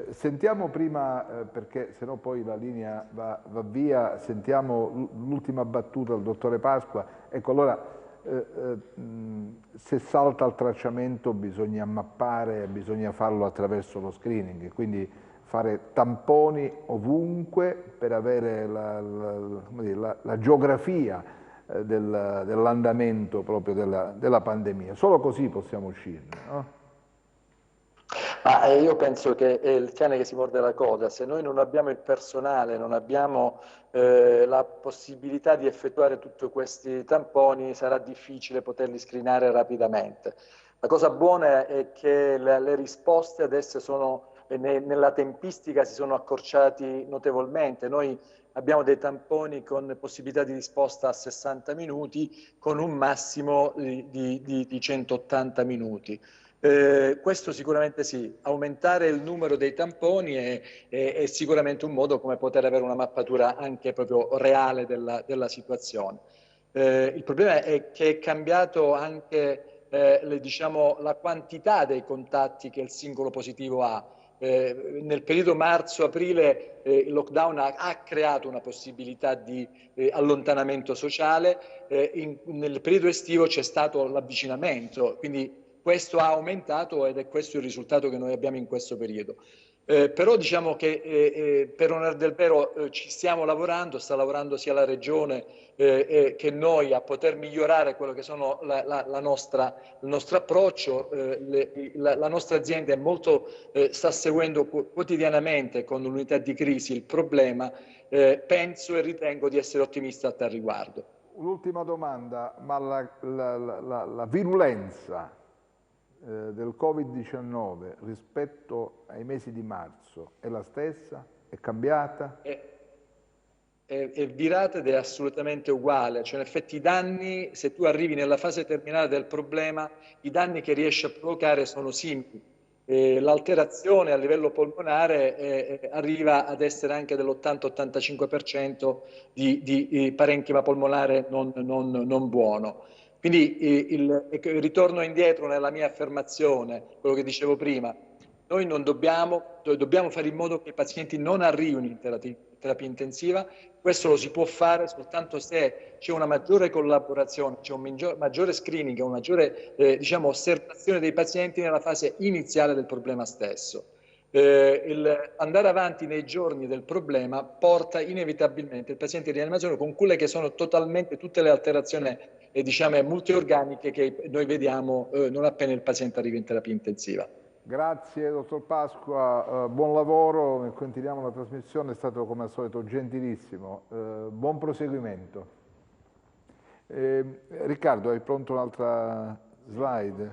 Speaker 1: Sentiamo prima, perché sennò poi la linea va via, sentiamo l'ultima battuta del dottore Pasqua. Ecco, allora, se salta il tracciamento bisogna mappare, bisogna farlo attraverso lo screening, quindi fare tamponi ovunque per avere la geografia dell'andamento proprio della pandemia. Solo così possiamo uscirne, no?
Speaker 4: Io penso che è il cane che si morde la coda. Se noi non abbiamo il personale, non abbiamo la possibilità di effettuare tutti questi tamponi, sarà difficile poterli screenare rapidamente. La cosa buona è che le risposte adesso sono, nella tempistica si sono accorciati notevolmente. Noi abbiamo dei tamponi con possibilità di risposta a 60 minuti, con un massimo di 180 minuti. Questo sicuramente sì, aumentare il numero dei tamponi è sicuramente un modo come poter avere una mappatura anche proprio reale della situazione. Il problema è che è cambiato anche diciamo, la quantità dei contatti che il singolo positivo ha. Nel periodo marzo-aprile il lockdown ha creato una possibilità di allontanamento sociale, nel periodo estivo c'è stato l'avvicinamento, quindi questo ha aumentato ed è questo il risultato che noi abbiamo in questo periodo. Però diciamo che per onor del vero ci stiamo lavorando, sta lavorando sia la Regione che noi a poter migliorare quello che sono il nostro approccio. La nostra azienda è sta seguendo quotidianamente con l'unità di crisi il problema. Penso e ritengo di essere ottimista a tal riguardo.
Speaker 1: Un'ultima domanda, ma la virulenza del Covid-19 rispetto ai mesi di marzo è la stessa? È cambiata?
Speaker 4: È virata ed è assolutamente uguale, cioè in effetti i danni, se tu arrivi nella fase terminale del problema, i danni che riesci a provocare sono simili. L'alterazione a livello polmonare arriva ad essere anche dell'80-85% di parenchima polmonare non buono. Quindi ritorno indietro nella mia affermazione, quello che dicevo prima, Noi non dobbiamo fare in modo che i pazienti non arrivino in terapia intensiva. Questo lo si può fare soltanto se c'è una maggiore collaborazione, c'è un maggiore screening, una maggiore osservazione dei pazienti nella fase iniziale del problema stesso. Andare avanti nei giorni del problema porta inevitabilmente il paziente in rianimazione con quelle che sono totalmente tutte le alterazioni multiorganiche che noi vediamo non appena il paziente arriva in terapia intensiva.
Speaker 1: Grazie dottor Pasqua, buon lavoro, continuiamo la trasmissione, è stato come al solito gentilissimo, buon proseguimento. Riccardo, hai pronto un'altra slide?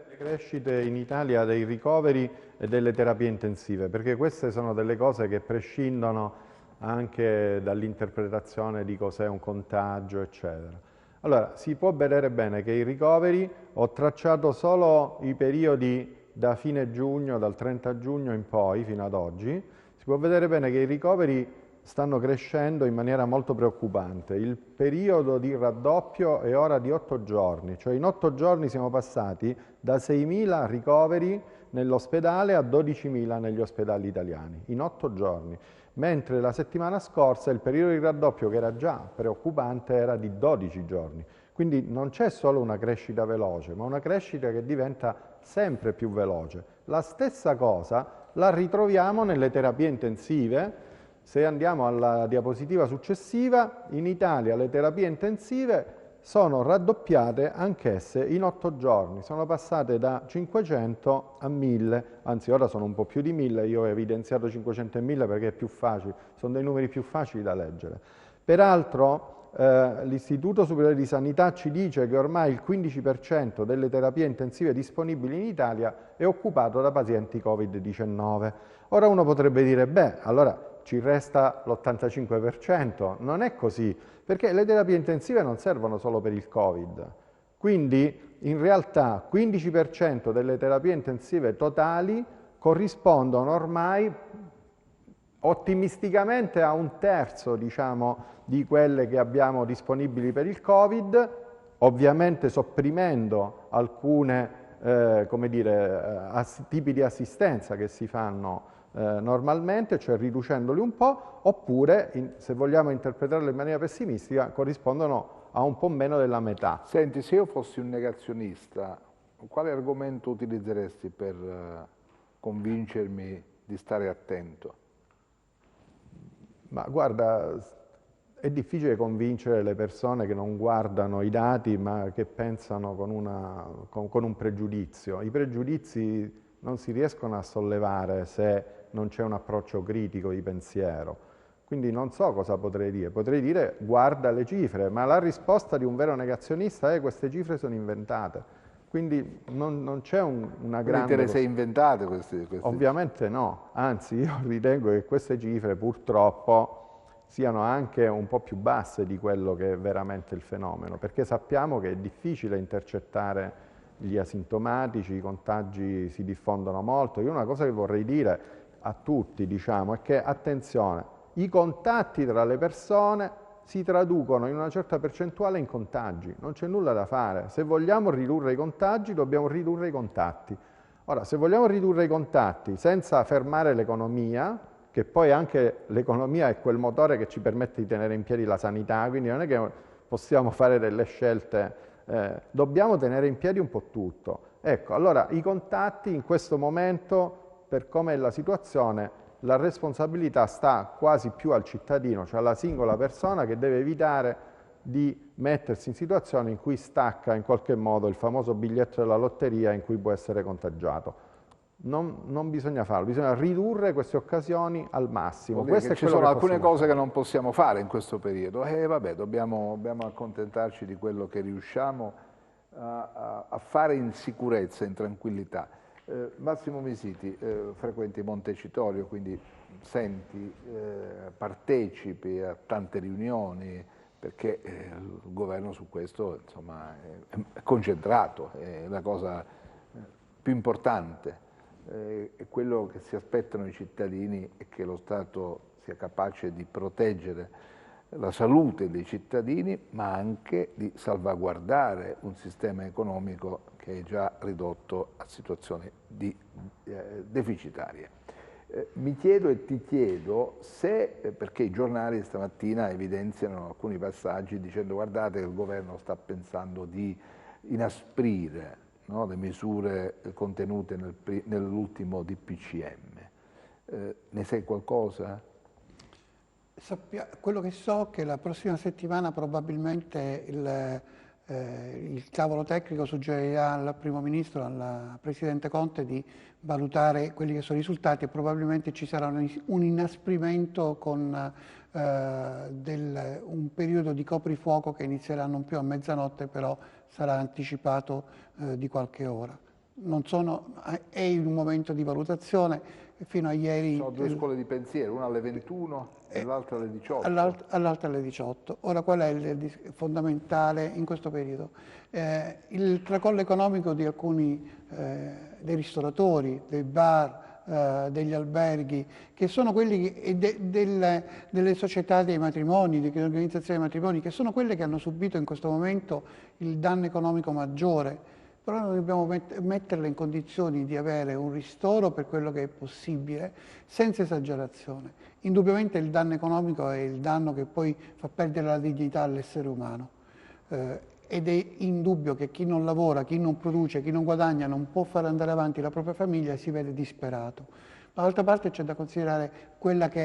Speaker 2: Le crescite in Italia dei ricoveri e delle terapie intensive, perché queste sono delle cose che prescindono anche dall'interpretazione di cos'è un contagio, eccetera. Allora, si può vedere bene che i ricoveri, ho tracciato solo i periodi da fine giugno, dal 30 giugno in poi, fino ad oggi, si può vedere bene che i ricoveri stanno crescendo in maniera molto preoccupante. Il periodo di raddoppio è ora di 8 giorni, cioè in 8 giorni siamo passati da 6.000 ricoveri nell'ospedale a 12.000 negli ospedali italiani, in 8 giorni. Mentre la settimana scorsa il periodo di raddoppio, che era già preoccupante, era di 12 giorni. Quindi non c'è solo una crescita veloce, ma una crescita che diventa sempre più veloce. La stessa cosa la ritroviamo nelle terapie intensive. Se andiamo alla diapositiva successiva, in Italia le terapie intensive sono raddoppiate anch'esse in 8 giorni, sono passate da 500 a 1000, anzi ora sono un po' più di 1000, io ho evidenziato 500 e 1000 perché è più facile, sono dei numeri più facili da leggere. Peraltro l'Istituto Superiore di Sanità ci dice che ormai il 15% delle terapie intensive disponibili in Italia è occupato da pazienti Covid-19. Ora uno potrebbe dire, beh, allora ci resta l'85%, non è così, perché le terapie intensive non servono solo per il Covid. Quindi in realtà 15% delle terapie intensive totali corrispondono ormai ottimisticamente a un terzo, diciamo, di quelle che abbiamo disponibili per il Covid, ovviamente sopprimendo alcune tipi di assistenza che si fanno normalmente, cioè riducendoli un po', oppure, se vogliamo interpretarle in maniera pessimistica, corrispondono a un po' meno della metà.
Speaker 1: Senti, se io fossi un negazionista, quale argomento utilizzeresti per convincermi di stare attento?
Speaker 2: Ma guarda, è difficile convincere le persone che non guardano i dati ma che pensano con un pregiudizio. I pregiudizi non si riescono a sollevare se non c'è un approccio critico di pensiero. Quindi non so cosa potrei dire guarda le cifre, ma la risposta di un vero negazionista è queste cifre sono inventate. Quindi non c'è una grande...
Speaker 1: Quindi te le sei inventate queste?
Speaker 2: Ovviamente no, anzi io ritengo che queste cifre purtroppo siano anche un po' più basse di quello che è veramente il fenomeno, perché sappiamo che è difficile intercettare gli asintomatici, i contagi si diffondono molto. Io una cosa che vorrei dire a tutti, diciamo, è che attenzione, i contatti tra le persone si traducono in una certa percentuale in contagi, non c'è nulla da fare. Se vogliamo ridurre i contagi, dobbiamo ridurre i contatti. Ora, se vogliamo ridurre i contatti senza fermare l'economia, che poi anche l'economia è quel motore che ci permette di tenere in piedi la sanità, quindi non è che possiamo fare delle scelte, dobbiamo tenere in piedi un po' tutto. Ecco, allora i contatti in questo momento, per come è la situazione, la responsabilità sta quasi più al cittadino, cioè alla singola persona che deve evitare di mettersi in situazioni in cui stacca in qualche modo il famoso biglietto della lotteria in cui può essere contagiato. Non bisogna farlo, bisogna ridurre queste occasioni al massimo.
Speaker 1: Ci sono alcune cose che non possiamo fare in questo periodo e vabbè, dobbiamo accontentarci di quello che riusciamo a fare in sicurezza, in tranquillità. Massimo Misiti, frequenti Montecitorio, quindi senti, partecipi a tante riunioni, perché il governo su questo insomma, è concentrato, è la cosa più importante. E quello che si aspettano i cittadini è che lo Stato sia capace di proteggere la salute dei cittadini, ma anche di salvaguardare un sistema economico che è già ridotto a situazioni di deficitarie. Mi chiedo e ti chiedo se, perché i giornali stamattina evidenziano alcuni passaggi dicendo guardate che il governo sta pensando di inasprire, no, le misure contenute nell'ultimo DPCM. Ne sai qualcosa?
Speaker 3: Quello che so è che la prossima settimana probabilmente il tavolo tecnico suggerirà al Primo Ministro, al Presidente Conte di valutare quelli che sono i risultati e probabilmente ci sarà un inasprimento con un periodo di coprifuoco che inizierà non più a mezzanotte, però sarà anticipato di qualche ora. È in un momento di valutazione. Fino a ieri...
Speaker 1: Sono due scuole di pensiero, una alle 21 e l'altra alle 18.
Speaker 3: All'altra alle 18. Ora, qual è il fondamentale in questo periodo? Il tracollo economico di alcuni dei ristoratori, dei bar, degli alberghi, che sono quelli delle società dei matrimoni, delle organizzazioni dei matrimoni, che sono quelle che hanno subito in questo momento il danno economico maggiore. Però noi dobbiamo metterle in condizioni di avere un ristoro per quello che è possibile, senza esagerazione. Indubbiamente il danno economico è il danno che poi fa perdere la dignità all'essere umano. Ed è indubbio che chi non lavora, chi non produce, chi non guadagna, non può fare andare avanti la propria famiglia e si vede disperato. Dall'altra parte c'è da considerare quella che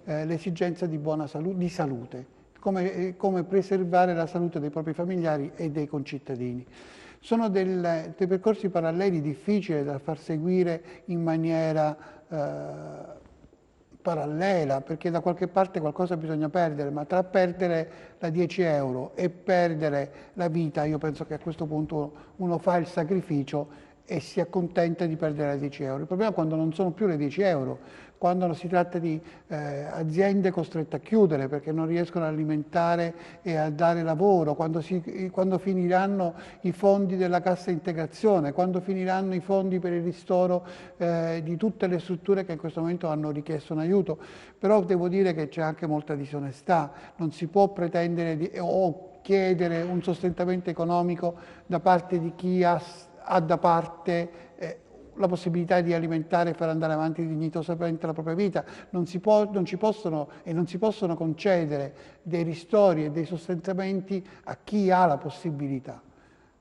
Speaker 3: è l'esigenza di buona salute, di salute, come preservare la salute dei propri familiari e dei concittadini. Sono dei percorsi paralleli difficili da far seguire in maniera parallela, perché da qualche parte qualcosa bisogna perdere, ma tra perdere la 10 euro e perdere la vita, io penso che a questo punto uno fa il sacrificio e si accontenta di perdere la 10 euro. Il problema è quando non sono più le 10 euro, quando si tratta di aziende costrette a chiudere perché non riescono ad alimentare e a dare lavoro, quando finiranno i fondi della cassa integrazione, quando finiranno i fondi per il ristoro di tutte le strutture che in questo momento hanno richiesto un aiuto. Però devo dire che c'è anche molta disonestà, non si può pretendere o chiedere un sostentamento economico da parte di chi ha da parte la possibilità di alimentare e far andare avanti dignitosamente la propria vita. Non ci possono concedere dei ristori e dei sostentamenti a chi ha la possibilità.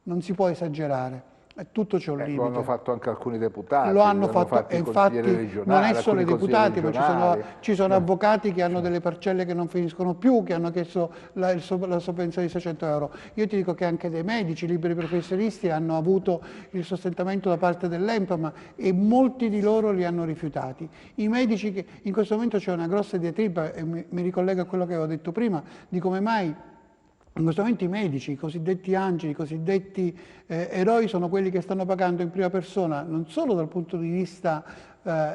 Speaker 3: Non si può esagerare. Tutto c'è un limite.
Speaker 1: Lo hanno fatto anche alcuni deputati,
Speaker 3: lo hanno fatto
Speaker 1: i consiglieri regionali,
Speaker 3: non è solo i deputati, ma ci sono avvocati che hanno delle parcelle che non finiscono più, che hanno chiesto la sovvenzione di 600 euro. Io ti dico che anche dei medici, liberi professionisti hanno avuto il sostentamento da parte dell'ENPAM e molti di loro li hanno rifiutati. I medici, che in questo momento c'è una grossa diatriba, e mi ricollego a quello che avevo detto prima, di come mai in questo momento i medici, i cosiddetti angeli, i cosiddetti eroi sono quelli che stanno pagando in prima persona, non solo dal punto di vista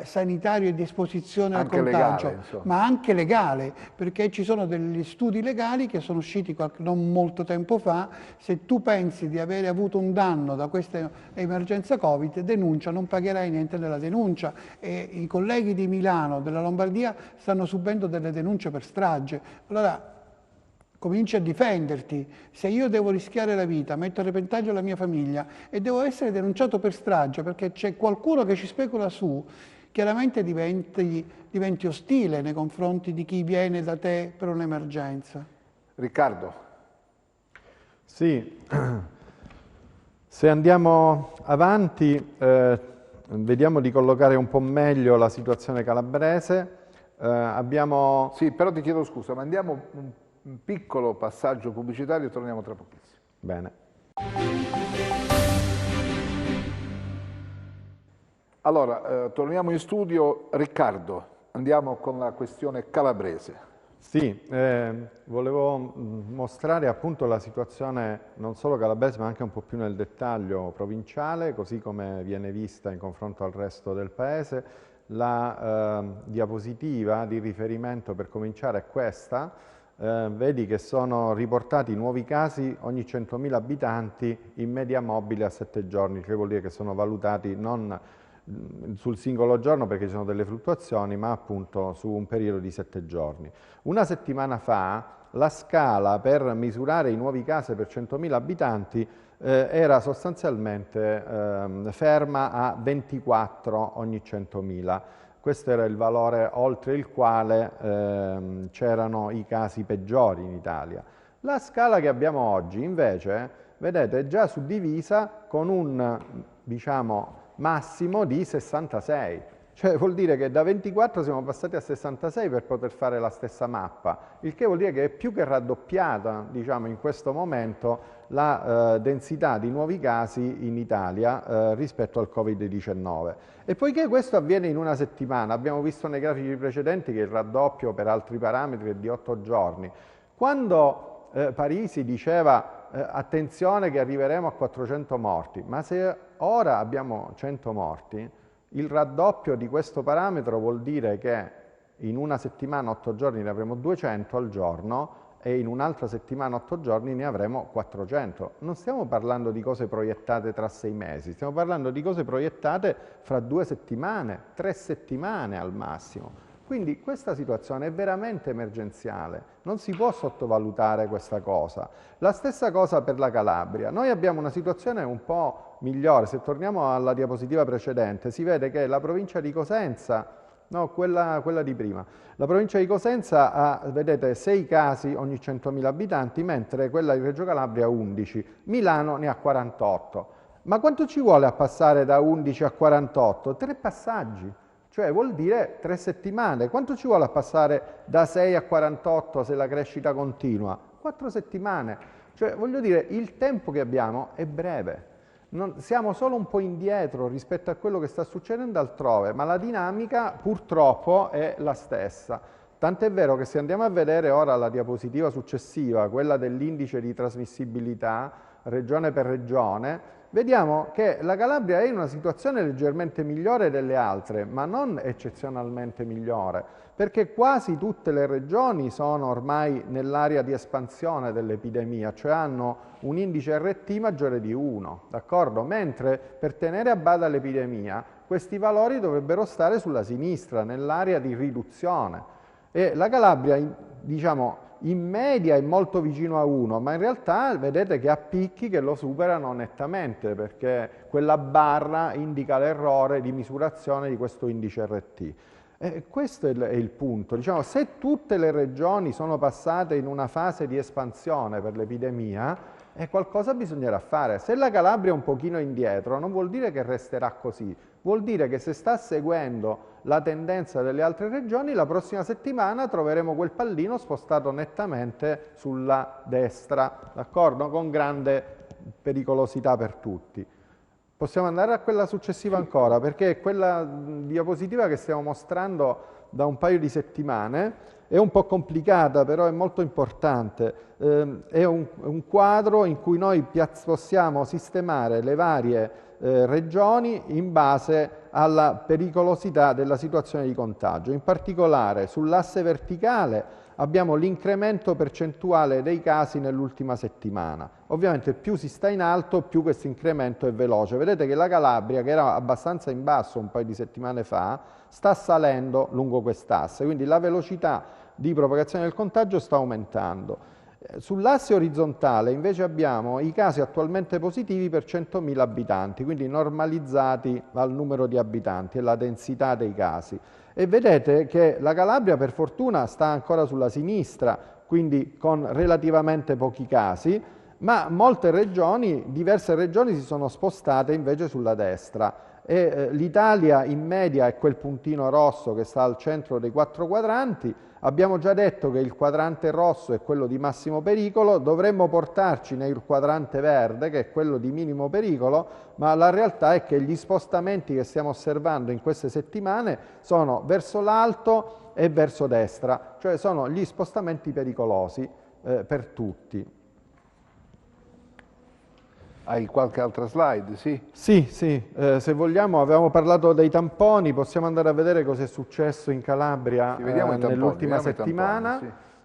Speaker 3: sanitario e di esposizione al contagio, ma anche legale, perché ci sono degli studi legali che sono usciti non molto tempo fa. Se tu pensi di avere avuto un danno da questa emergenza Covid, denuncia, non pagherai niente della denuncia, e i colleghi di Milano, della Lombardia, stanno subendo delle denunce per strage. Allora, cominci a difenderti. Se io devo rischiare la vita, metto a repentaglio la mia famiglia e devo essere denunciato per strage perché c'è qualcuno che ci specula su, chiaramente diventi ostile nei confronti di chi viene da te per un'emergenza.
Speaker 1: Riccardo.
Speaker 2: Sì, se andiamo avanti vediamo di collocare un po' meglio la situazione calabrese.
Speaker 1: Sì, però ti chiedo scusa, ma andiamo un piccolo passaggio pubblicitario e torniamo tra pochissimo.
Speaker 2: Bene.
Speaker 1: Allora, torniamo in studio. Riccardo, andiamo con la questione calabrese.
Speaker 2: Sì, volevo mostrare appunto la situazione non solo calabrese ma anche un po' più nel dettaglio provinciale, così come viene vista in confronto al resto del paese. La diapositiva di riferimento per cominciare è questa. Vedi che sono riportati nuovi casi ogni 100.000 abitanti in media mobile a 7 giorni, che vuol dire che sono valutati non sul singolo giorno perché ci sono delle fluttuazioni, ma appunto su un periodo di 7 giorni. Una settimana fa la scala per misurare i nuovi casi per 100.000 abitanti era sostanzialmente ferma a 24 ogni 100.000. Questo era il valore oltre il quale c'erano i casi peggiori in Italia. La scala che abbiamo oggi invece, vedete, è già suddivisa con un, diciamo, massimo di 66. Cioè vuol dire che da 24 siamo passati a 66 per poter fare la stessa mappa, il che vuol dire che è più che raddoppiata, diciamo, in questo momento la densità di nuovi casi in Italia rispetto al Covid-19. E poiché questo avviene in una settimana, abbiamo visto nei grafici precedenti che il raddoppio per altri parametri è di 8 giorni. Quando Parisi diceva attenzione che arriveremo a 400 morti, ma se ora abbiamo 100 morti, il raddoppio di questo parametro vuol dire che in una settimana, 8 giorni, ne avremo 200 al giorno e in un'altra settimana, 8 giorni, ne avremo 400. Non stiamo parlando di cose proiettate tra 6 mesi, stiamo parlando di cose proiettate fra 2 settimane, 3 settimane al massimo. Quindi questa situazione è veramente emergenziale, non si può sottovalutare questa cosa. La stessa cosa per la Calabria. Noi abbiamo una situazione un po' migliore. Se torniamo alla diapositiva precedente, si vede che la provincia di Cosenza, no, quella di prima, la provincia di Cosenza ha, vedete, 6 casi ogni 100.000 abitanti, mentre quella di Reggio Calabria ha 11, Milano ne ha 48. Ma quanto ci vuole a passare da 11 a 48? 3 passaggi. Cioè vuol dire 3 settimane. Quanto ci vuole a passare da 6 a 48 se la crescita continua? 4 settimane. Cioè voglio dire, il tempo che abbiamo è breve. Siamo solo un po' indietro rispetto a quello che sta succedendo altrove, ma la dinamica purtroppo è la stessa. Tant'è vero che se andiamo a vedere ora la diapositiva successiva, quella dell'indice di trasmissibilità, regione per regione, vediamo che la Calabria è in una situazione leggermente migliore delle altre, ma non eccezionalmente migliore, perché quasi tutte le regioni sono ormai nell'area di espansione dell'epidemia, cioè hanno un indice RT maggiore di 1, d'accordo? Mentre per tenere a bada l'epidemia questi valori dovrebbero stare sulla sinistra, nell'area di riduzione. E la Calabria, diciamo, in media è molto vicino a 1, ma in realtà vedete che ha picchi che lo superano nettamente, perché quella barra indica l'errore di misurazione di questo indice RT. Questo è il punto. Diciamo, se tutte le regioni sono passate in una fase di espansione per l'epidemia, qualcosa bisognerà fare. Se la Calabria è un pochino indietro, non vuol dire che resterà così, vuol dire che se sta seguendo la tendenza delle altre regioni, la prossima settimana troveremo quel pallino spostato nettamente sulla destra, d'accordo? Con grande pericolosità per tutti. Possiamo andare a quella successiva ancora, perché è quella diapositiva che stiamo mostrando da un paio di settimane, è un po' complicata, però è molto importante. È un quadro in cui noi possiamo sistemare le varie regioni in base alla pericolosità della situazione di contagio. In particolare sull'asse verticale abbiamo l'incremento percentuale dei casi nell'ultima settimana. Ovviamente più si sta in alto, più questo incremento è veloce. Vedete che la Calabria, che era abbastanza in basso un paio di settimane fa, sta salendo lungo quest'asse, quindi la velocità di propagazione del contagio sta aumentando. Sull'asse orizzontale invece abbiamo i casi attualmente positivi per 100.000 abitanti, quindi normalizzati al numero di abitanti e la densità dei casi. E vedete che la Calabria per fortuna sta ancora sulla sinistra, quindi con relativamente pochi casi, ma molte regioni, diverse regioni si sono spostate invece sulla destra. E l'Italia in media è quel puntino rosso che sta al centro dei 4 quadranti. Abbiamo già detto che il quadrante rosso è quello di massimo pericolo, dovremmo portarci nel quadrante verde che è quello di minimo pericolo, ma la realtà è che gli spostamenti che stiamo osservando in queste settimane sono verso l'alto e verso destra, cioè sono gli spostamenti pericolosi per tutti.
Speaker 1: Hai qualche altra slide? Sì.
Speaker 2: Sì, se vogliamo avevamo parlato dei tamponi, possiamo andare a vedere cosa è successo in Calabria nell'ultima settimana.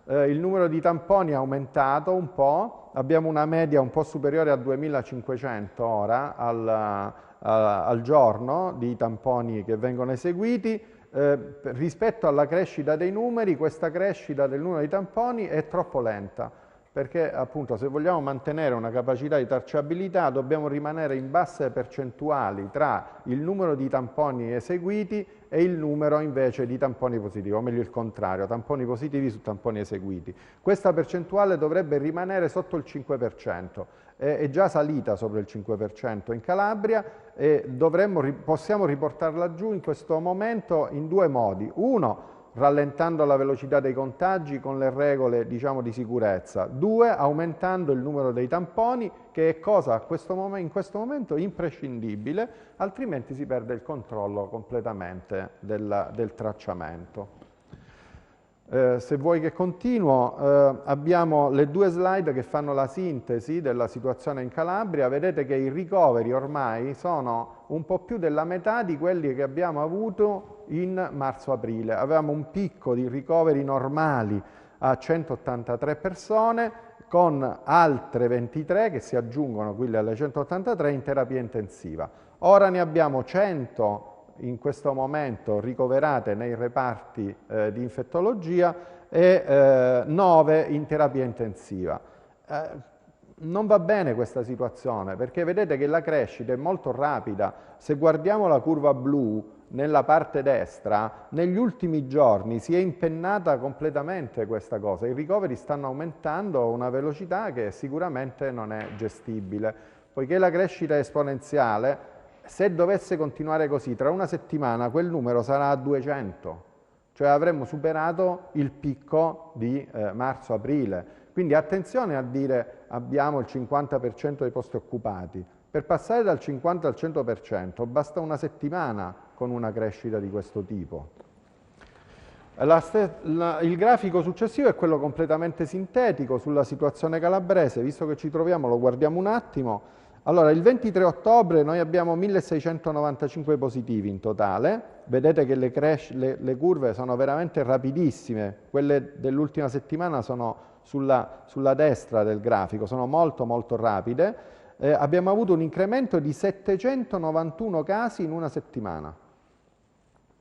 Speaker 2: Il numero di tamponi è aumentato un po', abbiamo una media un po' superiore a 2.500 ora al giorno di tamponi che vengono eseguiti. Rispetto alla crescita dei numeri, questa crescita del numero di tamponi è troppo lenta. perché appunto se vogliamo mantenere una capacità di tracciabilità dobbiamo rimanere in basse percentuali tra il numero di tamponi eseguiti e il numero invece di tamponi positivi, o meglio il contrario, tamponi positivi su tamponi eseguiti. Questa percentuale dovrebbe rimanere sotto il 5%, è già salita sopra il 5% in Calabria e possiamo riportarla giù in questo momento in due modi. Uno, rallentando la velocità dei contagi con le regole, diciamo, di sicurezza. Due, aumentando il numero dei tamponi, che è cosa in questo momento imprescindibile, altrimenti si perde il controllo completamente del tracciamento. Se vuoi che continuo, abbiamo le due slide che fanno la sintesi della situazione in Calabria. Vedete che i ricoveri ormai sono un po' più della metà di quelli che abbiamo avuto in marzo-aprile. Avevamo un picco di ricoveri normali a 183 persone, con altre 23 che si aggiungono quelle alle 183 in terapia intensiva. Ora ne abbiamo 100 in questo momento ricoverate nei reparti di infettologia e 9 in terapia intensiva. Non va bene questa situazione, perché vedete che la crescita è molto rapida. Se guardiamo la curva blu nella parte destra, negli ultimi giorni si è impennata completamente questa cosa. I ricoveri stanno aumentando a una velocità che sicuramente non è gestibile. Poiché la crescita è esponenziale, se dovesse continuare così, tra una settimana quel numero sarà a 200, cioè avremmo superato il picco di marzo-aprile. Quindi attenzione a dire abbiamo il 50% dei posti occupati. Per passare dal 50 al 100% basta una settimana con una crescita di questo tipo. Il grafico successivo è quello completamente sintetico sulla situazione calabrese. Visto che ci troviamo, lo guardiamo un attimo. Allora, il 23 ottobre noi abbiamo 1695 positivi in totale. Vedete che le curve sono veramente rapidissime. Quelle dell'ultima settimana sono sulla destra del grafico, sono molto molto rapide. Abbiamo avuto un incremento di 791 casi in una settimana.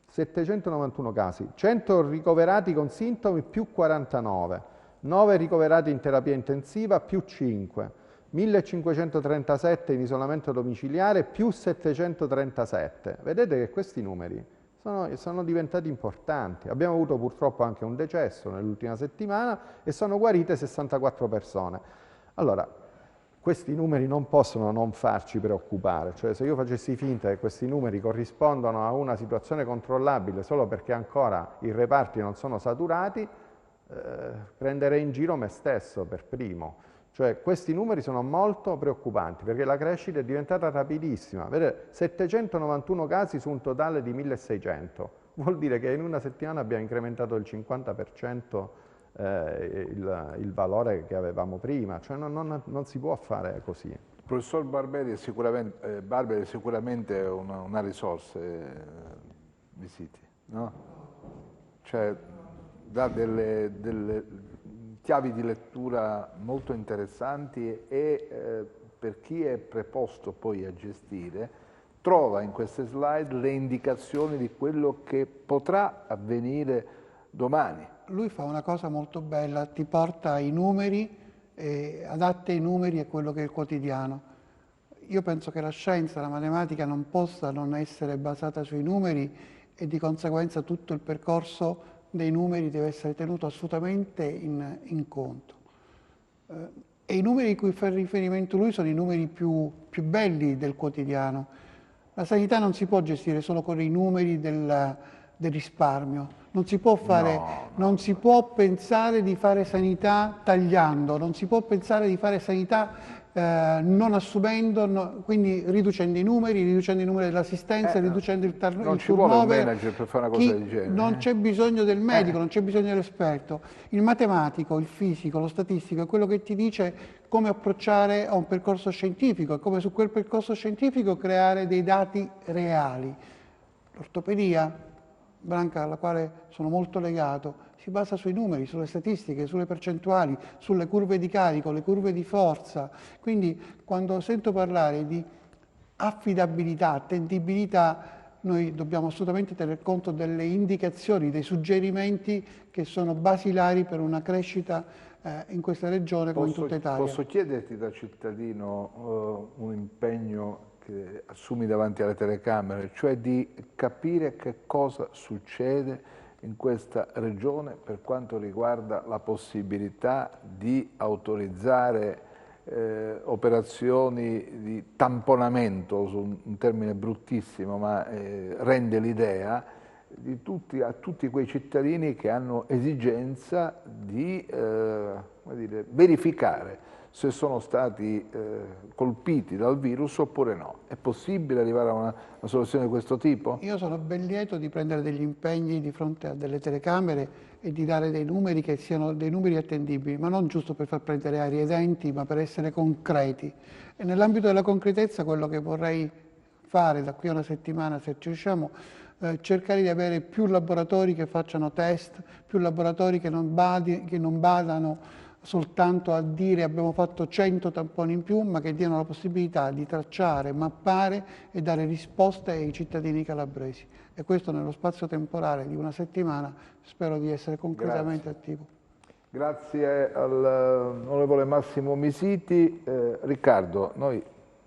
Speaker 2: 791 casi, 100 ricoverati con sintomi più 49, 9 ricoverati in terapia intensiva più 5, 1537 in isolamento domiciliare più 737. Vedete che questi numeri sono diventati importanti. Abbiamo avuto purtroppo anche un decesso nell'ultima settimana e sono guarite 64 persone. Allora, questi numeri non possono non farci preoccupare, cioè se io facessi finta che questi numeri corrispondono a una situazione controllabile solo perché ancora i reparti non sono saturati, prenderei in giro me stesso per primo. Cioè questi numeri sono molto preoccupanti perché la crescita è diventata rapidissima. Vedete, 791 casi su un totale di 1600, vuol dire che in una settimana abbiamo incrementato il 50% il valore che avevamo prima, cioè non si può fare così.
Speaker 1: Il professor Barberi è sicuramente una risorsa, Visiti, no? Cioè dà delle chiavi di lettura molto interessanti e per chi è preposto poi a gestire trova in queste slide le indicazioni di quello che potrà avvenire domani.
Speaker 3: Lui fa una cosa molto bella, ti porta i numeri, adatta i numeri a quello che è il quotidiano. Io penso che la scienza, la matematica non possa non essere basata sui numeri e di conseguenza tutto il percorso dei numeri deve essere tenuto assolutamente in conto. E i numeri a cui fa riferimento lui sono i numeri più belli del quotidiano. La sanità non si può gestire solo con i numeri del risparmio. Non si può non si può pensare di fare sanità tagliando, non si può pensare di fare sanità non assumendo, quindi riducendo i numeri dell'assistenza, riducendo il turnover.
Speaker 1: Non ci vuole un manager per fare una cosa del genere.
Speaker 3: Non c'è bisogno del medico, non c'è bisogno dell'esperto. Il matematico, il fisico, lo statistico è quello che ti dice come approcciare a un percorso scientifico e come su quel percorso scientifico creare dei dati reali. L'ortopedia, branca alla quale sono molto legato, si basa sui numeri, sulle statistiche, sulle percentuali, sulle curve di carico, le curve di forza. Quindi quando sento parlare di affidabilità, attendibilità, noi dobbiamo assolutamente tener conto delle indicazioni, dei suggerimenti che sono basilari per una crescita in questa regione come in tutta Italia.
Speaker 1: Posso chiederti da cittadino un impegno che assumi davanti alle telecamere, cioè di capire che cosa succede in questa regione per quanto riguarda la possibilità di autorizzare operazioni di tamponamento, un termine bruttissimo, ma rende l'idea a tutti quei cittadini che hanno esigenza di verificare se sono stati colpiti dal virus oppure no. È possibile arrivare a una soluzione di questo tipo?
Speaker 3: Io sono ben lieto di prendere degli impegni di fronte a delle telecamere e di dare dei numeri che siano dei numeri attendibili, ma non giusto per far prendere aria ai denti, ma per essere concreti. E nell'ambito della concretezza quello che vorrei fare da qui a una settimana, se ci riusciamo, cercare di avere più laboratori che facciano test, più laboratori che non badano soltanto a dire abbiamo fatto 100 tamponi in più, ma che diano la possibilità di tracciare, mappare e dare risposte ai cittadini calabresi. E questo nello spazio temporale di una settimana spero di essere concretamente attivo.
Speaker 1: Grazie all'onorevole Massimo Misiti. Riccardo, noi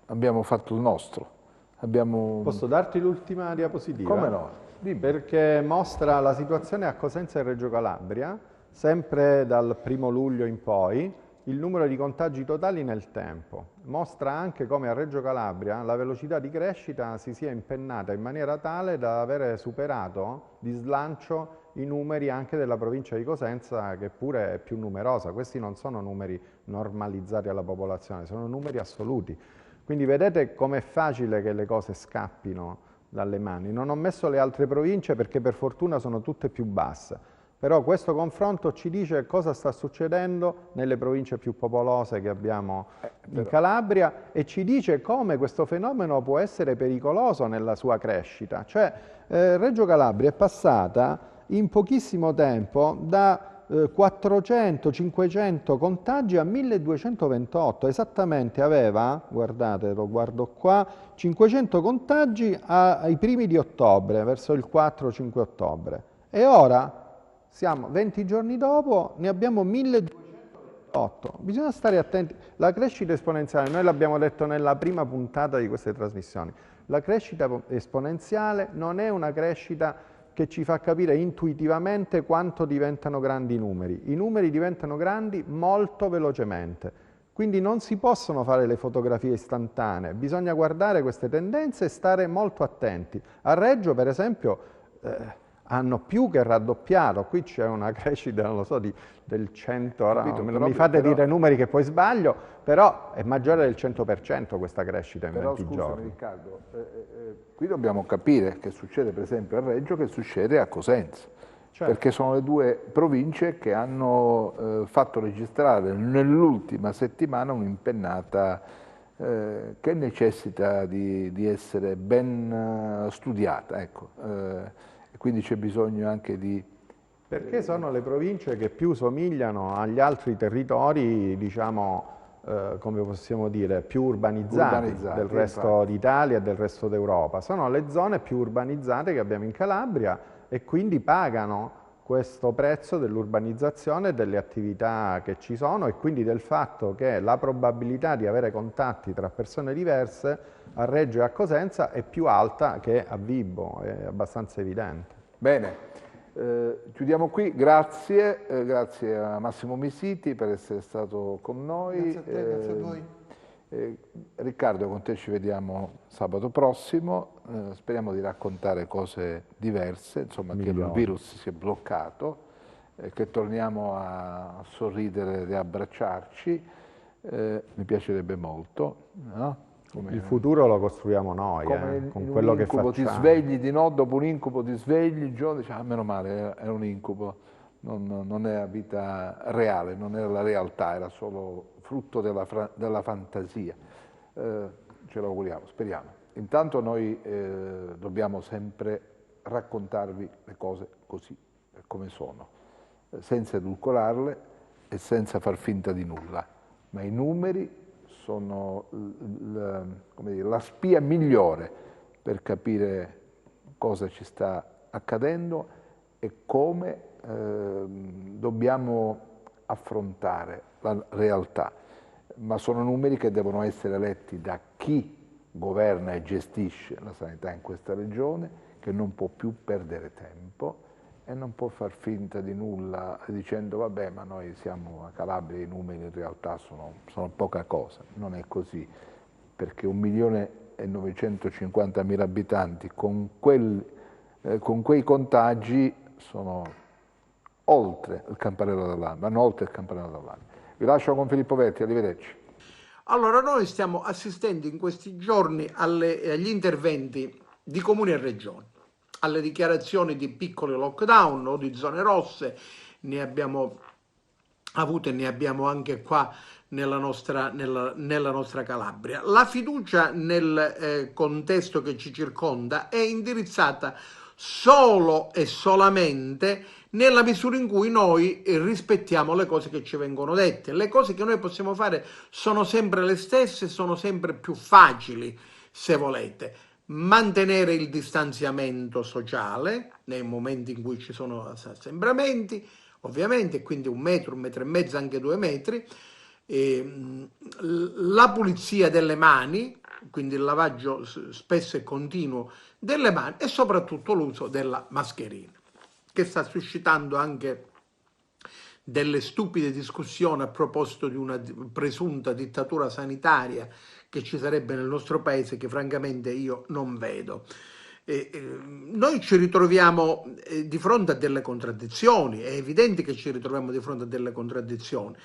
Speaker 1: abbiamo fatto il nostro.
Speaker 2: Posso darti l'ultima diapositiva?
Speaker 1: Come no? Dimmi.
Speaker 2: Perché mostra la situazione a Cosenza e Reggio Calabria, sempre dal 1° luglio in poi, il numero di contagi totali nel tempo. Mostra anche come a Reggio Calabria la velocità di crescita si sia impennata in maniera tale da avere superato di slancio i numeri anche della provincia di Cosenza, che pure è più numerosa. Questi non sono numeri normalizzati alla popolazione, sono numeri assoluti. Quindi vedete com'è facile che le cose scappino dalle mani. Non ho messo le altre province perché per fortuna sono tutte più basse. Però questo confronto ci dice cosa sta succedendo nelle province più popolose che abbiamo in Calabria e ci dice come questo fenomeno può essere pericoloso nella sua crescita. Cioè Reggio Calabria è passata in pochissimo tempo da 400-500 contagi a 1228, esattamente aveva, guardate, lo guardo qua, 500 contagi ai primi di ottobre, verso il 4-5 ottobre. E ora, siamo 20 giorni dopo, ne abbiamo 1228. Bisogna stare attenti. La crescita esponenziale, noi l'abbiamo detto nella prima puntata di queste trasmissioni, la crescita esponenziale non è una crescita che ci fa capire intuitivamente quanto diventano grandi i numeri. I numeri diventano grandi molto velocemente. Quindi non si possono fare le fotografie istantanee, bisogna guardare queste tendenze e stare molto attenti. A Reggio, per esempio, hanno più che raddoppiato, qui c'è una crescita, non lo so, del 100, ora non mi fate dire numeri che poi sbaglio, però è maggiore del 100% questa crescita in 20 giorni.
Speaker 1: Riccardo, qui dobbiamo capire che succede per esempio a Reggio, che succede a Cosenza, perché sono le due province che hanno fatto registrare nell'ultima settimana un'impennata che necessita di essere ben studiata, ecco. Quindi c'è bisogno anche di...
Speaker 2: Perché sono le province che più somigliano agli altri territori, diciamo, come possiamo dire, più urbanizzati del resto d'Italia e del resto d'Europa. Sono le zone più urbanizzate che abbiamo in Calabria e quindi pagano questo prezzo dell'urbanizzazione e delle attività che ci sono e quindi del fatto che la probabilità di avere contatti tra persone diverse a Reggio e a Cosenza è più alta che a Vibo, è abbastanza evidente.
Speaker 1: Bene, chiudiamo qui, grazie a Massimo Misiti per essere stato con noi.
Speaker 3: Grazie a te, grazie a voi.
Speaker 1: Riccardo, con te ci vediamo sabato prossimo, speriamo di raccontare cose diverse, insomma che il virus si è bloccato, che torniamo a sorridere e abbracciarci, mi piacerebbe molto, no?
Speaker 2: Il futuro lo costruiamo noi, con quello che facciamo.
Speaker 1: Ti svegli di no, dopo un incubo ti svegli, il giorno dici, meno male, era un incubo, non era vita reale, non era la realtà, era solo frutto della fantasia. Ce lo auguriamo, speriamo. Intanto noi dobbiamo sempre raccontarvi le cose così, come sono, senza edulcorarle e senza far finta di nulla, ma i numeri sono la spia migliore per capire cosa ci sta accadendo e come dobbiamo affrontare la realtà, ma sono numeri che devono essere letti da chi governa e gestisce la sanità in questa regione, che non può più perdere tempo e non può far finta di nulla dicendo vabbè, ma noi siamo a Calabria, i numeri in realtà sono poca cosa. Non è così, perché 1.950.000 abitanti con quei contagi sono oltre il campanello d'allarme, vanno oltre il campanello d'allarme. Vi lascio con Filippo Verti, arrivederci.
Speaker 5: Allora, noi stiamo assistendo in questi giorni agli interventi di comuni e regioni, alle dichiarazioni di piccoli lockdown o di zone rosse. Ne abbiamo avute e ne abbiamo anche qua nella nostra Calabria. La fiducia nel contesto che ci circonda è indirizzata solo e solamente nella misura in cui noi rispettiamo le cose che ci vengono dette. Le cose che noi possiamo fare sono sempre le stesse, sono sempre più facili, se volete. Mantenere il distanziamento sociale nei momenti in cui ci sono assembramenti, ovviamente, quindi 1 metro, 1,5 metri, anche 2 metri, la pulizia delle mani, quindi il lavaggio spesso e continuo delle mani, e soprattutto l'uso della mascherina, che sta suscitando anche delle stupide discussioni a proposito di una presunta dittatura sanitaria che ci sarebbe nel nostro paese, che francamente io non vedo. Noi ci ritroviamo di fronte a delle contraddizioni, è evidente che ci ritroviamo di fronte a delle contraddizioni.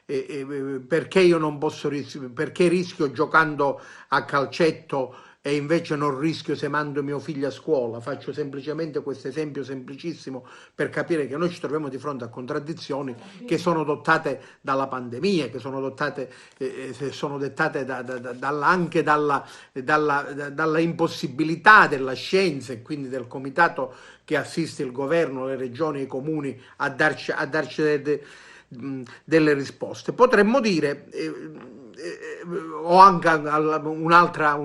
Speaker 5: Perché io non posso perché rischio giocando a calcetto e invece non rischio se mando mio figlio a scuola? Faccio semplicemente questo esempio semplicissimo per capire che noi ci troviamo di fronte a contraddizioni che sono dottate dalla pandemia, che sono dettate anche dalla impossibilità della scienza e quindi del comitato che assiste il governo, le regioni e i comuni a darci delle risposte. Potremmo dire, o anche un'altra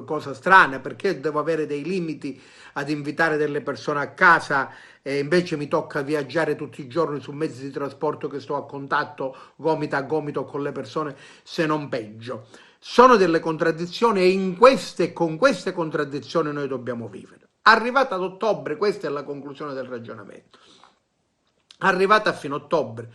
Speaker 5: cosa strana, perché devo avere dei limiti ad invitare delle persone a casa e invece mi tocca viaggiare tutti i giorni su mezzi di trasporto che sto a contatto gomito a gomito con le persone, se non peggio. Sono delle contraddizioni e con queste contraddizioni noi dobbiamo vivere. Arrivata ad ottobre, questa è la conclusione del ragionamento, arrivata a fine ottobre,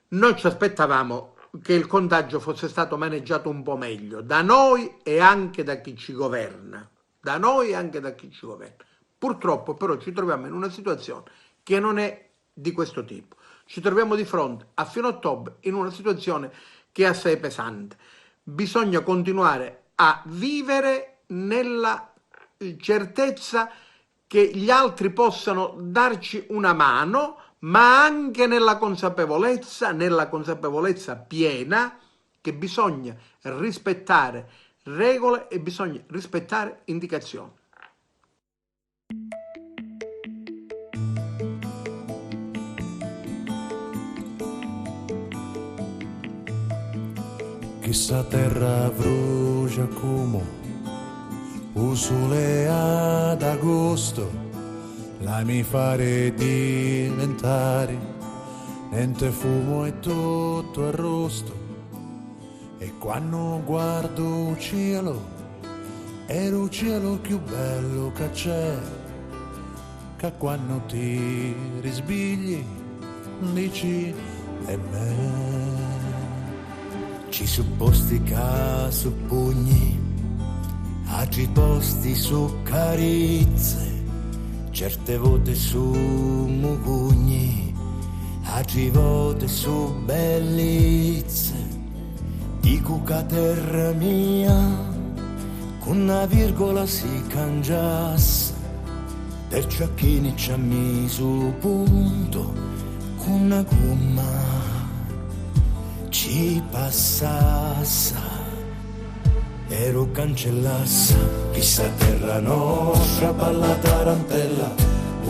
Speaker 5: noi ci aspettavamo che il contagio fosse stato maneggiato un po' meglio da noi e anche da chi ci governa. Da noi e anche da chi ci governa. Purtroppo però ci troviamo in una situazione che non è di questo tipo. Ci troviamo di fronte a fine ottobre in una situazione che è assai pesante. Bisogna continuare a vivere nella certezza che gli altri possano darci una mano, ma anche nella consapevolezza piena che bisogna rispettare regole e bisogna rispettare indicazioni.
Speaker 6: Chissà terra brucia come un sole ad agosto, la mi fare diventare niente fumo e tutto arrosto. E quando guardo il cielo, è il cielo più bello che c'è, che quando ti risbigli dici è me. Ci sono posti che su pugni, altri posti su carezze, certe volte su mugugni, altre volte su bellezze. Dico che terra mia, con una virgola si cangiasse, perciò chi ne ci ha messo punto, con una gomma ci passasse. Ero cancellassa, chissà terra nostra, balla tarantella,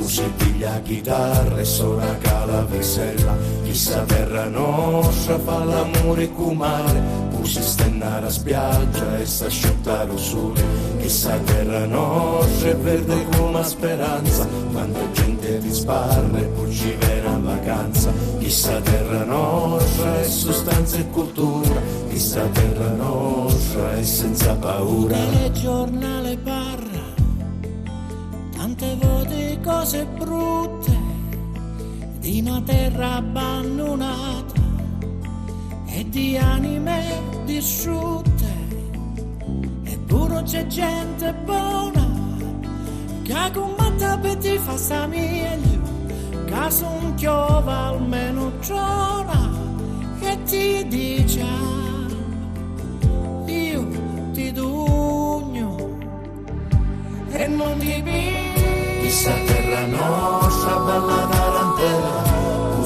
Speaker 6: si piglia chitarra e suona calavessella. Chissà terra nostra, fa l'amore con mare, si stenna a spiaggia e s'asciutta lo sole, chissà terra nostra è verde come speranza, quanta gente ti sparra e poi ci viene a vacanza, chissà terra nostra è sostanza e cultura, chissà terra nostra è senza paura.
Speaker 7: Il giornale parla, tante volte cose brutte, di una terra abbandonata e di anime distrutte, eppure c'è gente buona che combatte per ti fa sta meglio, che son chiova almeno giorna e ti dice io ti dugno e non ti pigli.
Speaker 6: Chissà terra nostra balla tarantella,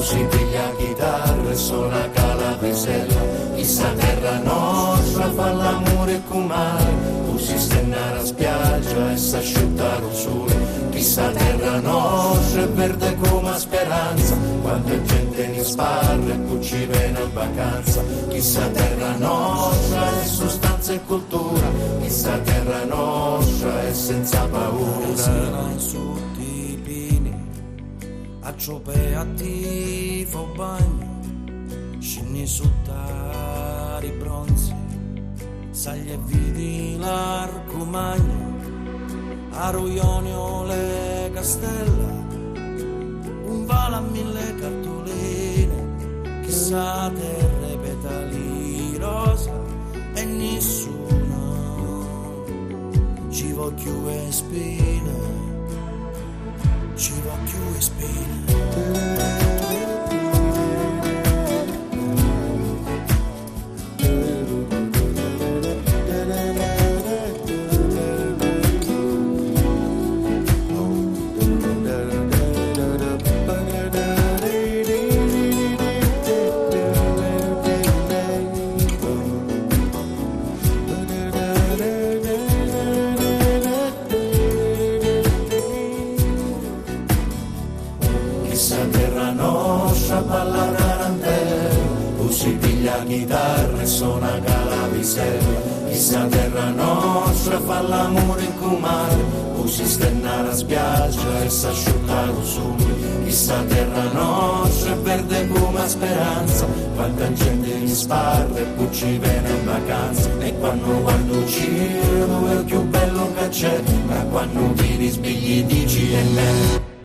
Speaker 6: si piglia chitarra e suona calavrisella, chissà terra nostra fa l'amore con mare, si stenna a spiaggia e s'asciutta lo sole, chissà terra nostra è verde come speranza, quanta gente ne sparra e poi ci viene a vacanza, chissà terra nostra è sostanza e cultura, chissà terra nostra è senza paura.
Speaker 7: A ciopè a ti fa bagno, scendi sottare i bronzi, sagli e vidi l'arco magno, a Ruionio le castella, un vale a 1000 cartoline, chissà terre petali rosa e nessuno ci voglio e spine. Ci va più e spine.
Speaker 6: Chitarra e suona calavrisella, chissà terra nostra fa l'amore in mare, poi si stenna a spiaggia e s'asciutta lo sole, chissà terra nostra è verde come speranza, quanta gente ne sparra e poi ci viene in vacanza, e quando cielo è il più bello che c'è, ma quando ti risbigli dici e me.